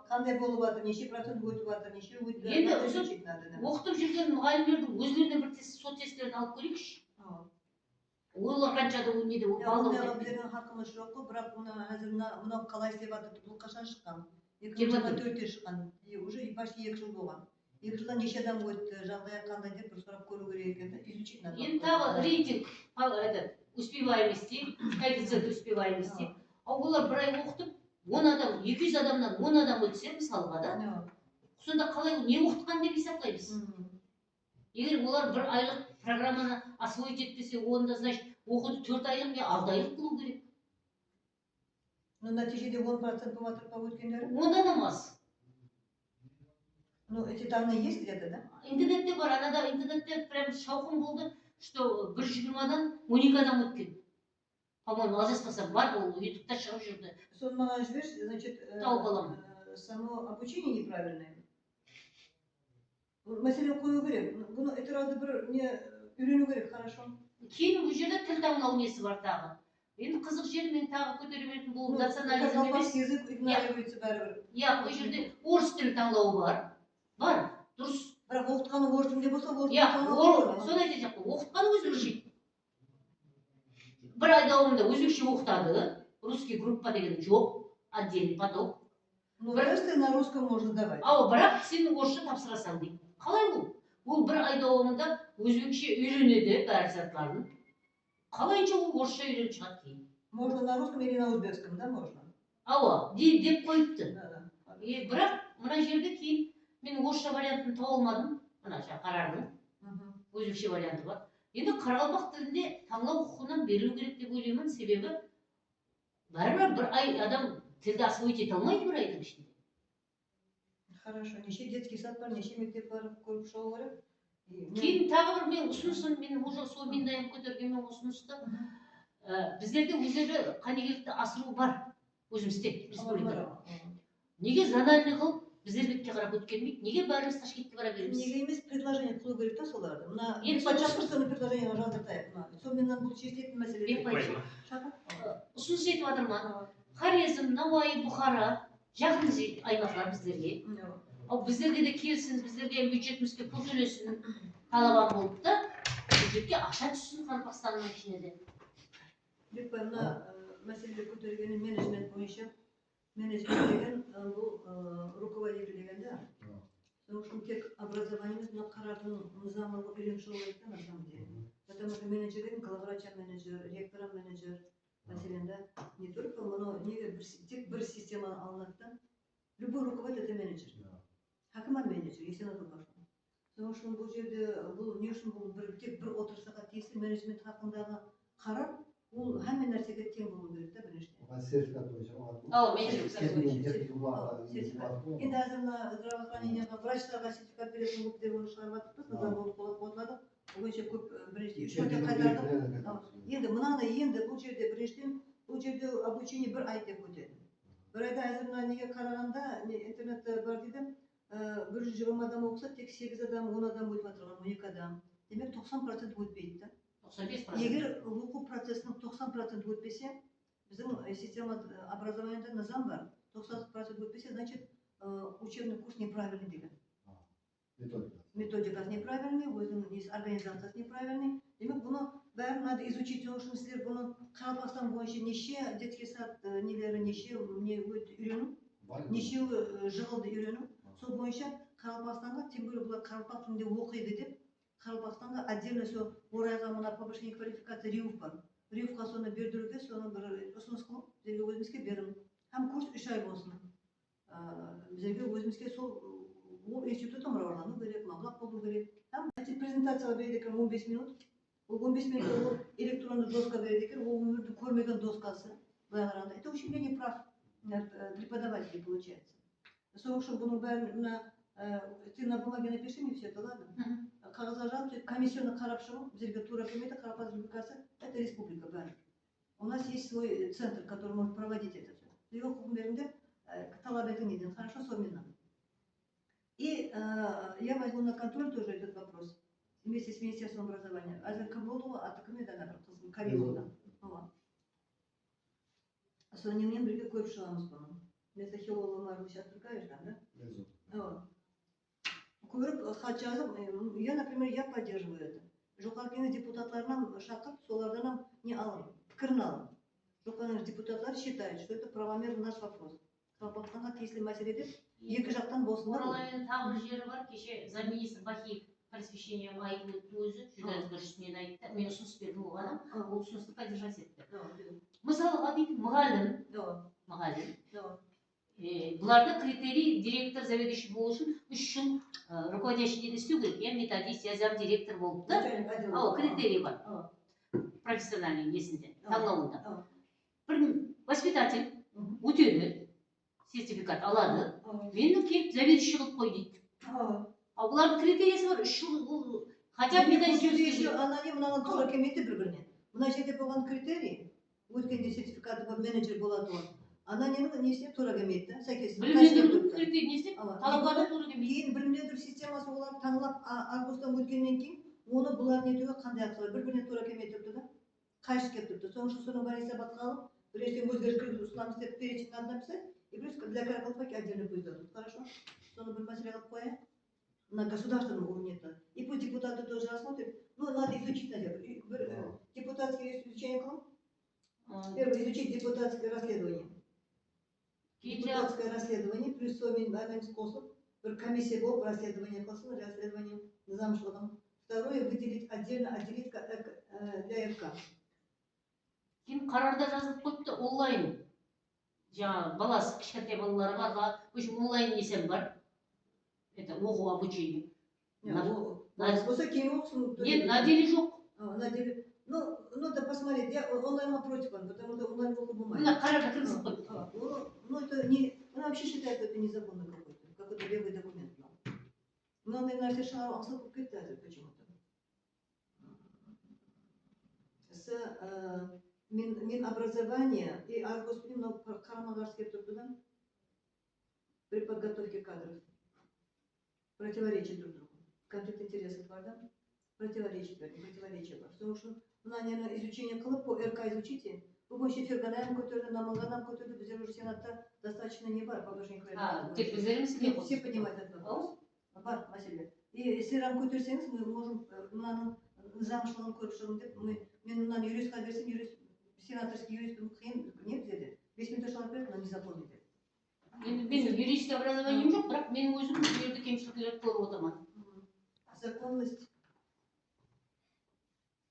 [SPEAKER 2] Қандай болып жатыр, неше процент өтіп жатыр, неше өтіп жатыр,
[SPEAKER 1] енді
[SPEAKER 2] изучить надо.
[SPEAKER 1] оқытып жүрген мұғалімдердің өздеріне бір сол тесттерін алып көрейікші. Олар қаншада неде ол балды
[SPEAKER 2] оны берген хақымыз жоқ қой, бірақ қазір мынау қалай істеп жатыр, бұл қашан шыққан? 2024-те шыққан, уже почти 2 жыл болған. 2 жылда неше адам өтті, жағдайы қандай деп бір сұрап көру керек екен, изучить надо.
[SPEAKER 1] Енді тағы рейтинг успеваемости, коэффициент успеваемости. Олар бір ай оқытып, 10 адам, 200 адамнан 10 адам өтсе мысалға да, сонда қалай не оқытқан деп есептаймыз. Егер олар бір айлық программаны освоить етпесе, онда, значит, оқуды 4 айлық не 6 айлық қылу керек.
[SPEAKER 2] Но нәтижеде 10% болып жатыр па өткендері?
[SPEAKER 1] Онда да мас.
[SPEAKER 2] Ну, эти данные есть где-то, да?
[SPEAKER 1] Интернетте бар, анада интернетте прям шауқым болды, что 120-дан 12 адам өткен. По-моему, алжаспасам бар, ол ютубта шығып жүрді.
[SPEAKER 2] Соны маған жіберші, значит,
[SPEAKER 1] тауып аламын.
[SPEAKER 2] Само обучение неправильное. Мәселе қою керек. Бұны этирады бір не үйрену керек, хорошо.
[SPEAKER 1] Кейін бұл жерде тіл таулау несі бар тағы. Енді қызық жері мен тағы көтере беретін бұл
[SPEAKER 2] Ну,
[SPEAKER 1] национализм
[SPEAKER 2] карабас
[SPEAKER 1] емес.
[SPEAKER 2] язык игнорируется бәрібір.
[SPEAKER 1] Иә, бұл жерде орыс тілін таңдауы бар. Бар, дұрыс.
[SPEAKER 2] Бірақ оқытқаны орыс тілінде болса, орыс
[SPEAKER 1] Иә,
[SPEAKER 2] тілін таңдауы
[SPEAKER 1] соны айтып жатырмын. Оқытқаны өзбекше. Бір айдауында өзбекше оқытады. Русский группа деген жоқ, отдельный поток.
[SPEAKER 2] Ну, тесты на русском можно давать.
[SPEAKER 1] Бірақ сен орысша тапсырасың дейді. Қалай бұл? Ол бір айдауында өзбекше үйренеді бәрі заттарын. Қалайынша ол орысша үйреніп шығады кейін.
[SPEAKER 2] Можно на русском или на узбекском, да, можно?
[SPEAKER 1] Деп қойыпты.
[SPEAKER 2] Да.
[SPEAKER 1] Бірақ мына жерде кейін мен орысша вариантын таба алмадым. Мына қарардың өзбекше варианты бар. Енді қарақалпақ тілінде таңдау құқығынан берілу керек деп ойлаймын. Себебі бәрібір бір ай адам тілді освоить ете алмайды бір айдың ішінде.
[SPEAKER 2] Хорошо. Неше детский сад бар, неше мектеп бар, көріп шығу керек.
[SPEAKER 1] Кейін тағы бір мен ұсынысым, мен уже сол мен дайын көтерген мен ұсынысты. Біздерде өздері қанегелікті асыру бар өзімізде республикада. Неге зональный қылып біздер бетке қарап өткермейді? Неге бәріміз Ташкентке бара береміз?
[SPEAKER 2] Неге емес предложение қылу керек та соларды. Мына
[SPEAKER 1] Енді
[SPEAKER 2] почаспырсаны предложение жаздыртайық. Сонымен бұл шешілетін мәселе.
[SPEAKER 1] Ұсыныс етіп жатырмын. Хорезм, Науаи, Бұхара жақын аймақтар біздерге. Ал біздерге де келсін, біздерге бюджетімізге пұл төлесін талабан болып та бюджетке ақша түссін Қарақалпақстанның ішіне де.
[SPEAKER 2] Деп мына мәселелер көтергені менеджмент бойынша. Менеджмент деген бұл руководитель деген да. Потому что тек образование мына қарардың нызамы білім шығу керек та на самом деле. Потому что менеджер деген главврач менеджер, ректор менеджер. Мәселен да не только мұны неге тек бір системаны алынады да. Любой руководитель это менеджер. Хакимар менеджер, если на то пошло. Потому что бұл жерде бұл не үшін бұл тек бір отырысқа тиісті менеджмент хақындағы қарар ол හැම нәрсеге тең болу керек та біріншіден.
[SPEAKER 3] Сертификат бойынша
[SPEAKER 2] Енді әзір мына здравоохранениеға врачтарға сертификат беретін көптер оны шығарып жатырмыз, заң болып қойылады. Бұл бойынша көп біріншіден үш мәрте қайтардық. Енді мынаны бұл жерде біріншіден бұл жерде обучение бір ай деп өтеді. Бір айда әзір мына неге қарағанда интернетте бар дейді. 120 адам оқыса тек 8 адам, 10 адам өтіп жатырған, 12 адам. Демек 90% өтпейді да.
[SPEAKER 1] 95%.
[SPEAKER 2] Егер оқу процесінің 90% өтпесе, біздің система образованияда низам бар. 90% өтпесе, значит, учебный курс неправильный деген. Методикасы неправильный, өзінің организациясы неправильный. Демек, бұны бәрін надо изучить, сол үшін сіздер бұны Қарақалпақстан бойынша неше детский сад нелері, неше үйрену, неше жығылды үйрену. Сол бойынша Қарақалпақстанға, тем более бұлар Қарақалпақ тілінде оқиды деп, Қарақалпақстанға отдельно сол орайға мына повышение квалификация РИУФ бар. РИУФқа соны бердіруге, соны бір ұсыныс қылып, біздерге өзімізге берім. Һәм курс 3 ай болсын. Біздерге өзімізге сол ол институтта мұраулану керек, мабылақ болу керек. Һәм презентацияға береді екен 15 минут. Ол 15 минут ол электронды доска береді екен, ол өмірді көрмеген доскасы. Это ущемление прав преподавателей получается. Сол үшін бұның бәрін ты на бумаге напиши мне все это, ладно? Қағазға жазып, комиссияны қарап шығу, біздерге тура келмейді, Қарақалпақ Республикасы, это республика бәрі. У нас есть свой центр, который может проводить это все. Біздерге құқын беріңдер, талап етіңдер, хорошо, сонымен. И я возьму на контроль тоже этот вопрос, вместе с Министерством образования. Азер Кабулова, а такими да, Каримовна. Сонымен бірге көп шығамыз бұны. Вместо Хилова Мару сейчас другая же, да? Көріп, хат жазып, я, например, я поддерживаю это. Жоғарғы кеңес депутаттарынан шақырып, солардан не алым, пікірін алым. Жоғарғы кеңес депутаттары считают, что это правомерный наш вопрос. Қарақалпақстанға тиесілі мәселе деп, екі жақтан болсын.
[SPEAKER 1] Оралайын тағы бір жері бар, кеше замминистр Бахиев просвещение айтып өзі жүз дұрысымен айтты. Мен ұсыныс бердім оған, ол ұсынысты поддержать етті. Мысалға дейді, мұғалім. Бұларда критерий директор заведующий болу үшін 3 жыл руководящий ден істеу керек, я методист, я зам директор болып та, критерий бар. Профессиональный несінде, таңдауында. Бір воспитатель өтеді, сертификат алады, мені келіп заведующий қылып қой дейді. Ал бұлардың критериясы бар, 3 жыл, хотя бы методист.
[SPEAKER 2] Анане мынаған тура келмейді бір-біріне. Мына жерде болған критерий, өткенде сертификаты бар менеджер болады ол. Ананенің несіне тура келмейді, сәйкес.
[SPEAKER 1] Білімдендіру критерий несіне, талаптарға тура келмейді.
[SPEAKER 2] Кейін білімдендіру системасы олар таңлап арқостан өткеннен кейін, оны бұлар нетуге қандай ақсалар, бір-біріне тура келмейді депті да. қайшы келіп тұрды. Соның үшін соның бәрін есепатқа алып, біреусен өзгеріс кіргізіп ұсынамыз деп перечень надо написать, и плюс для Каракалпаки отдельно пусть дадут. Хорошо? Соны бір мәселе қылып қояйын. На государственном уровне это. И пусть депутаты тоже рассмотрят. Ну, надо изучить, наверное. Депутатское изучение клон. Первое, изучить депутатское расследование. Депутатское расследование, плюс сомен анализ косып, бір комиссия болып расследование қылсын, расследование низамшылығын. Второе, выделить отдельно, отделить для РК.
[SPEAKER 1] Кейін қарарда жазылып қойыпты онлайн. Жаңа баласы кішкентай балаларға онлайн несем бар. Это оқу обучение.
[SPEAKER 2] Болса кейін оқысын.
[SPEAKER 1] Нет, на деле жоқ.
[SPEAKER 2] На деле. Ну, надо посмотреть. Я онлайн против, потому что онлайн оқу бумаги.
[SPEAKER 1] Мына қарарда кіргізіп қойыпты.
[SPEAKER 2] Ну, это не... Она вообще считает, что это незаконно какой-то. Какой-то левый документ. Но на все шару асылып кетті почему-то. С Минобразования и Аргоспи, но Карамагарский трудом при подготовке кадров противоречит друг другу. Конфликт интересов бар, да? Противоречия бар. Потому что наверное, изучение кылып, по РК изучите. Вы больше Ферганайм көтерді, Намалганам көтерді, біздер уже сенатта достаточно не бар, повышение квалификации. Все понимают этот вопрос. Бар мәселе. И сирам көтерсеңіз, мы можем мынаның замышлығын көріп шығын деп, мен мынаны юристқа берсем, сенаторский юристтің қиын не біздерде? 5 минут шалып береді, но не запомните.
[SPEAKER 1] Менің юридический образованием жоқ, бірақ мен өзім бұл жерде кемшіліктерді көріп отырмын.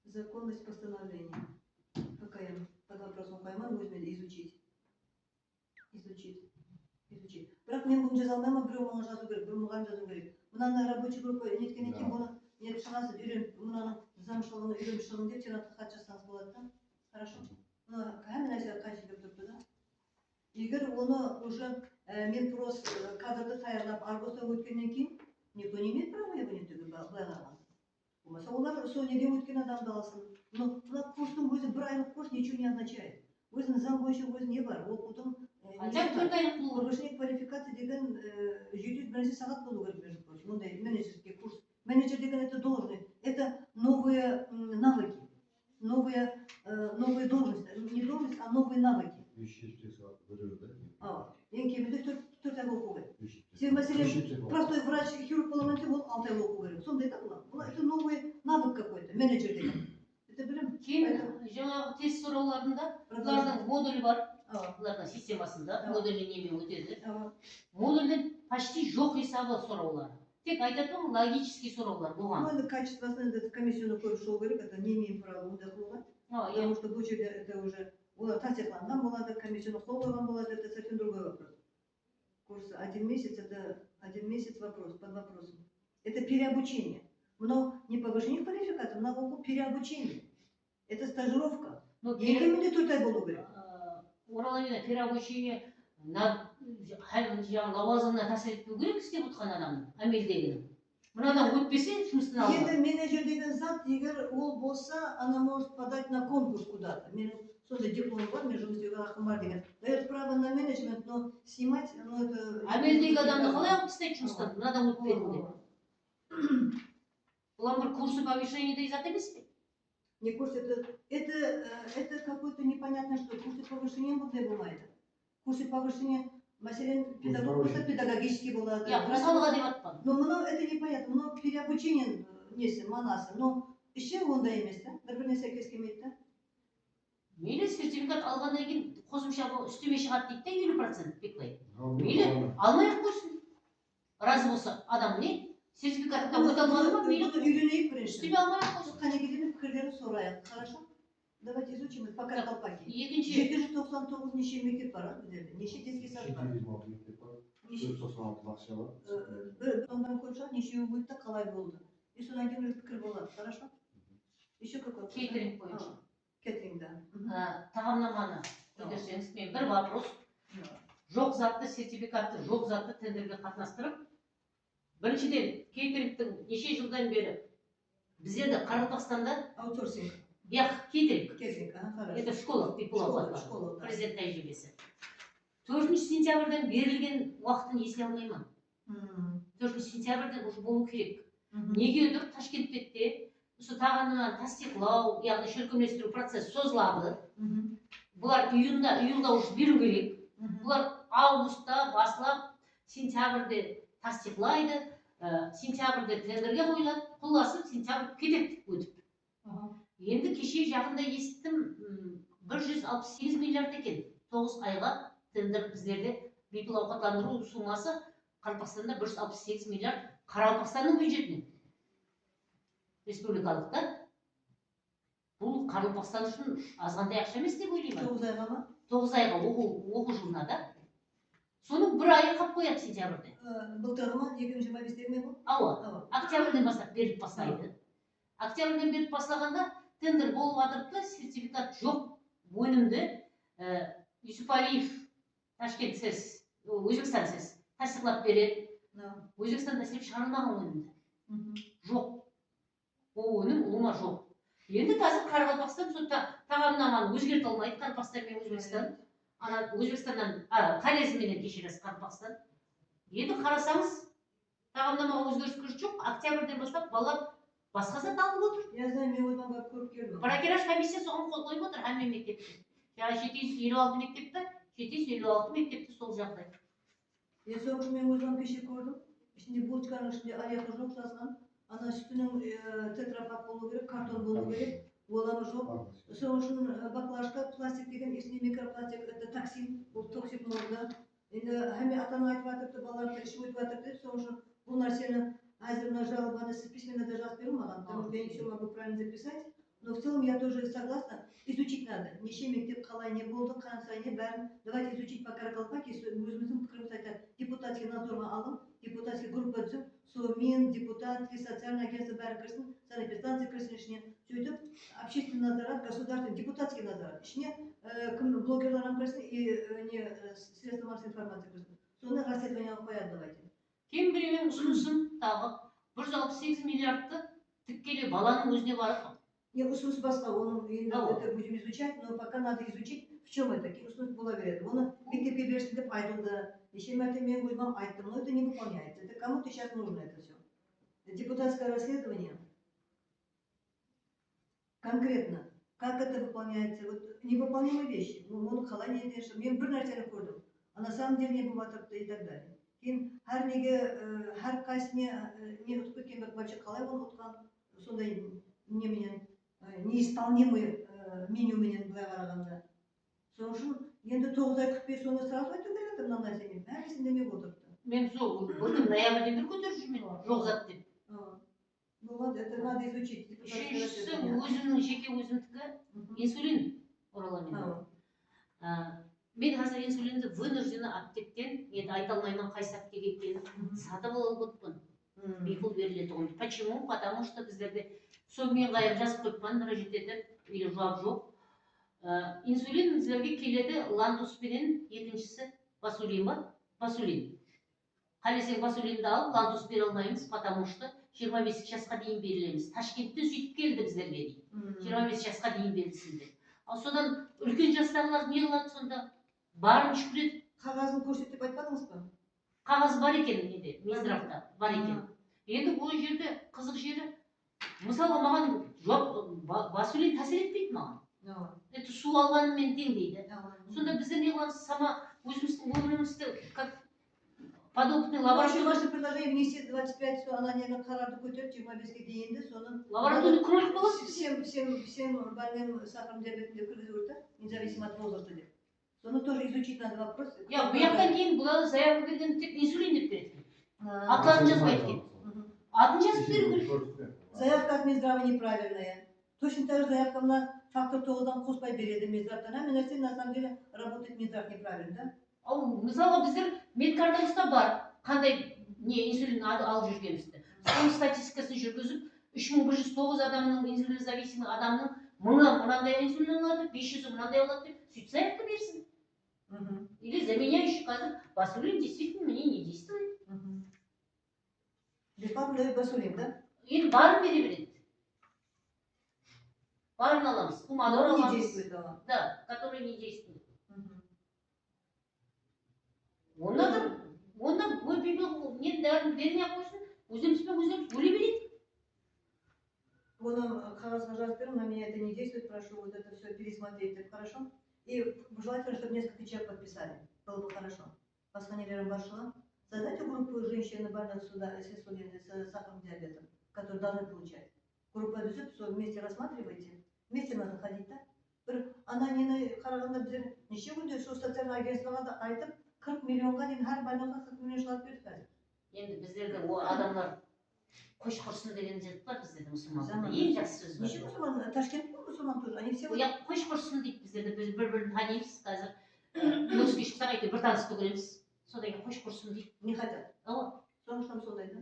[SPEAKER 2] Законность постановления. Какая? Под вопросом Кайман возьмет изучить. Бірақ мен бұны жаза алмаймын, біреу маған жазу керек, біреу маған жазу керек. Мынаны рабочий группа неткеннен кейін бұны нет шығасыз, үйреніп, мынаның замшылығын үйреніп шығын деп сенатқа хат жазсаңыз болады да? Хорошо. Мына кәмін нәрсе қайшы келіп тұрды да? Егер оны уже мен просто кадрды таярлап аргоста өткеннен кейін, никто не имеет права его нетігі байлаған. Болмаса олар сол неден өткен адамды алсын. Но мына курстың өзі бір айлық курс ничего не означает. Өзінің заң бойынша өзі не бар? Оқудың повышение квалификации деген 700 сағат болу керек, между прочим. Ондай менеджерский курс. Менеджер деген это должность. Это новые навыки. Новые должности. Не должность, а новые навыки.
[SPEAKER 3] 300 сағат көреді,
[SPEAKER 2] да? Ең кемінде 4 ай оқу керек. Сен мәселен простой врач, хирург боламын деп, ол 6 ай оқу керек. Сондай да бұл. Это новый навык какой-то, менеджер деген. Это білім.
[SPEAKER 1] Кейін жаңағы тест сұрауларында бұлардың модулі бар. Бұлардың системасында модулі немен өтеді. Модульден почти жоқ есабы сұраулар. Тек айтатын логический сұраулар болған.
[SPEAKER 2] Ну, это качествосын комиссияны көріп шығу керек, это не имеем права ондай қылуға. Потому что бұл жерде это уже олар тасирланған болады, комиссияны қол қойған болады, это совсем другой вопрос. Курс 1 месяц, это 1 месяц вопрос, под вопросом. Это переобучение. Но не повышение квалификации, но оқу переобучение. Это стажировка. Екеуінде 4 ай болу керек.
[SPEAKER 1] Оралайда переобучение лауазымына тәсір етпеу керек істеп отырған адамның, әмелдегінің. Мынадан өтпесе жұмыстан алған.
[SPEAKER 2] Енді менеджер деген зат, егер ол болса, она может подать на конкурс куда-то. Менің сондай диплом бар, мен жұмыс істеуге ақым бар деген. Дает право на менеджмент, но снимать, ну это...
[SPEAKER 1] Әмелдегі адамды қалай алып тастайды жұмыстан, мынадан өтпедім деп. Бұлан бір курсы повышения да изат емес пе?
[SPEAKER 2] Не курс, это какое-то непонятное что. Курсы повышения бұндай болмайды. Курсы повышения, мәселен, педагог болса педагогический болады.
[SPEAKER 1] Мысалға деп атпадым.
[SPEAKER 2] Но мынау это непонятно, но переобучение несі, манасы, но іші ондай емес, да? Бір-біріне сәйкес келмейді, да?
[SPEAKER 1] Мейлі сертификат алғаннан кейін қосымша үстеме шығады дейді да 50% бекбай. Мейлі алмай-ақ қойсын. Разы болса адам не? Сертификатта өте алмады ма? Мейлі
[SPEAKER 2] үйренейік бірінші.
[SPEAKER 1] Үстеме алмай-ақ қойсын.
[SPEAKER 2] Қанекеден пікірлерін сұрайық, хорошо? Давайте изучим это по Каракалпаке.
[SPEAKER 1] Екінші
[SPEAKER 2] 799 неше мектеп бар, біздерде? Неше детский сад бар?
[SPEAKER 3] 726 мектеп бар. 496 бақша бар.
[SPEAKER 2] Ондан көп шығар, нешеуі өтті, қалай болды? И содан кейін пікір болады, хорошо? Еще какой?
[SPEAKER 1] кейтеринг бойынша.
[SPEAKER 2] Кетринг, да.
[SPEAKER 1] Тағамнаманы көтерсеңіз, мен бір вопрос. Жоқ затты сертификатты, жоқ затты тендерге қатынастырып, біріншіден кейтерингтің неше жылдан бері бізде де Қарақастанда
[SPEAKER 2] аутсорсинг.
[SPEAKER 1] Кейтеринг.
[SPEAKER 2] Хорошо.
[SPEAKER 1] Это в школах диплом
[SPEAKER 2] школа, да.
[SPEAKER 1] Президент тәжірибесі. 4 сентябрьдан берілген уақытын есе алмаймын. 4 сентябрьдан уже болу керек. Неге өтір Ташкентте ушу тағамынан тастиклау, яғни шіркеулестіру процесі созылады. Бұлар июлда уж беру керек. Бұлар августта баслап, сентябрьде тастиклайды, сентябрьде тендерге қойылады, құласы сентябрь кетеді өтіп. Енді кеше жақында естім, 168 миллиард екен. 9 айға тендер біздерде бейпіл ауқаттандыру сумасы Қарақалпақстанда 168 миллиард Қарақалпақстанның бюджетінен. Республикалықта. Бұл Қарақалпақстан үшін азғантай ақша емес деп ойлаймын.
[SPEAKER 2] 9 айға ма?
[SPEAKER 1] 9 айға оқу жылына да. Соның бір айы қап қояды сентябрьде.
[SPEAKER 2] Былтырғы ма? 2025-те ме бұл?
[SPEAKER 1] Ауа. Октябрьден бастап беріп бастайды. Октябрьден беріп бастағанда тендер болып жатырыпты, сертификат жоқ. Өнімді Юсупалиев Ташкент СЭС, Өзбекстан СЭС тасиқлап береді. Өзбекстан тасиқлап шығарылмаған өнімді. Жоқ. Ол өнім ұлыма жоқ. Енді қазір Қарақалпақстан сонда тағамнаманы өзгерте алмайды, Қарақалпақстан мен Өзбекстан. Өзбекстаннан, Хорезмнен кешіресіз Қарақалпақстан. Енді қарасаңыз, тағамнамаға өзгеріс жоқ. Октябрьден бастап балалар басқа зат алып отыр.
[SPEAKER 2] Я знаю, мен ойдан барып көріп келдім.
[SPEAKER 1] Бракераж комиссия соған қол қойып отыр, әмме мектепте. Жаңа 756 мектепті, 756 мектепті сол жағдай.
[SPEAKER 2] Соңғы мен өзім кеше көрдім. Ішінде булочканың ішінде аяқы жоқ жазған. Ана сүтінің тетрапак болу керек, картон болу керек. Оламы жоқ. Соның үшін баклажка, пластик деген ішінде микропластик, это токсин, бұл токсик морда. Енді әме атаны айтып жатырды, балаларды ішіп өтіп жатырды. Соның үшін бұл нәрсені әзір мына жалобаны сіз письменно жазып беру маған, потому что я не все могу правильно записать. Но в целом я тоже согласна. Изучить надо. Неше мектеп қалай не болды, қанша не бәрін. Давайте изучить по Қарақалпаққа, өзіміздің пікірімізді айтады. Депутатский надзорға алым, депутатский группа түсіп, СОМИН, депутатский, социальный агентство бәрі кірсін, санэпидстанция кірсін ішіне. Сөйтіп, общественный назарат, государственный, депутатский назарат. Ішіне блогерлардан кірсін и средства массовой информации кірсін. Соны расследование қояды, давайте.
[SPEAKER 1] Кем біреумен ұсынысын тағы 168 миллиардты тіккеле баланың өзіне барып.
[SPEAKER 2] Не, ұсыныс басқа, оның это будем изучать, но пока надо изучить, в чем это, ұсыныс бола береді. Оны мектепке берсін деп айтылды, неше мәрте мен өзім айттым, но это не выполняется. Это кому-то сейчас нужно это все. Депутатское расследование. Конкретно, как это выполняется, вот невыполнимые вещи. Ну, оны қалай не етеді, мен бір нәрсені көрдім, а на самом деле не болып жатырды и так далее. Кейін әр неге, әр қайсыне не ұтып кеткен, вообще қалай оны ұтқан, сондай неменен, неисполнимый менюменен былай қарағанда. Соның үшін енді 9 ай күтпей соны сразу айту керек еді мына нәрсені. Бәрі демеп отырыпты.
[SPEAKER 1] Мен сол былтыр ноябрьден бері көтеріп жүрмін, жоқ зат деп.
[SPEAKER 2] Болады, это надо изучить.
[SPEAKER 1] Үшіншісі өзімнің жеке өзімдікі инсулин ораламен. Мен қазір инсулинді вынуждена аптектен, енді айта алмаймын қайсы аптеке екенін сатып алып отырмын. Бейпіл беріледі ғой. Почему? Потому что біздерде сонымен қайып жазып қойыппан, жетеді, или жауап жоқ. Инсулин біздерге келеді лантуспенен, екіншісі басулин ба? Басулин. Қалесең басулинді алып, лантус бере алмаймыз, потому что 25 жасқа дейін берілеміз. Ташкентте сөйтіп келді біздерге дейді. 25 жасқа дейін берілсін деп. Ал содан үлкен жастағылар не қылады сонда? Барын жүкіреді.
[SPEAKER 2] Қағазын көрсет деп айтпадыңыз ба?
[SPEAKER 1] Қағаз бар екен, Минздравда бар екен. Енді бұл жерде қызық жері, мысалы маған басулин тәсір етпейді маған. Это су алғанымен тең дейді. Сонда біздер не қыламыз, сама өзіміздің өмірімізді как подобный лаборатория.
[SPEAKER 2] Ваше предложение внести 25, она не қарарды көтеріп 25-ке дейінді, соның
[SPEAKER 1] лаборатория кролик болады.
[SPEAKER 2] Всем больным сахарным диабетінде кіргізіп өрті, независимо от возраста деп. Соны тоже изучить надо вопрос.
[SPEAKER 1] Я бұяқтан кейін бұлады заявка берген тек инсулин деп береді. Атларын жазбайды екен. Атын жазып беру керек.
[SPEAKER 2] Заявка от Минздрава неправильная. Точно так же заявка на фактор 9-дан қоспай береді Минздравтан. А нәрсе на самом деле работает Минздрав неправильно, да?
[SPEAKER 1] Ал мысалы біздер медкартамызда бар, қандай не инсулин алып жүргенімізді. Соның статистикасын жүргізіп, 3109 адамның инсулин зависимый адамның 1000 мынандай инсулин алады, 500 мынандай алады деп сөйтіп заявка берсін. Или заменяющий қазір басулин действительно мне не действует.
[SPEAKER 2] Бесплатно басулин, да?
[SPEAKER 1] Енді барын бере береді. Барын аламыз. Кумадор аламыз.
[SPEAKER 2] Не действует, да.
[SPEAKER 1] Да, который не действует. Онда не дәрін бермей ақ қойсын, өзімізбен өзіміз өле берейік.
[SPEAKER 2] Оны действовать, прошу вот это все пересмотреть, так хорошо? И желательно, чтобы несколько человек подписали, было бы хорошо. Басханелером Башила, создайте группу женщин больных с сахарным диабетом, которые должны получать. Группа вместе рассматривайте, вместе надо ходить, да? Она не Караганда біздер неше күнде сол социальный агентствоға да айтып 40 миллионға дейін әр больнинаға 40 миллион шығарып бердік қазір.
[SPEAKER 1] Енді біздерде о адамдар қош құрсын деген жер бар біздерде мұсылман. Ең жақсы сөз бар.
[SPEAKER 2] Неше мұсылман? Ташкентте мұсылман тоже. Они все
[SPEAKER 1] Иә, қош құрсын дейді біздерде, біз бір-бірін танимыз қазір. Көзге шықсақ әйтеуір бір танысты көреміз. Содан кейін қош құрсын дейді.
[SPEAKER 2] не хотят.
[SPEAKER 1] Ала,
[SPEAKER 2] Солнышком солдай, да?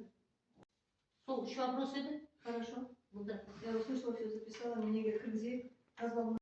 [SPEAKER 1] сол үш вопрос еді.
[SPEAKER 2] Хорошо.
[SPEAKER 1] Бұл да
[SPEAKER 2] Я услышала, все записала, мне говорит, кіргізейік, назвал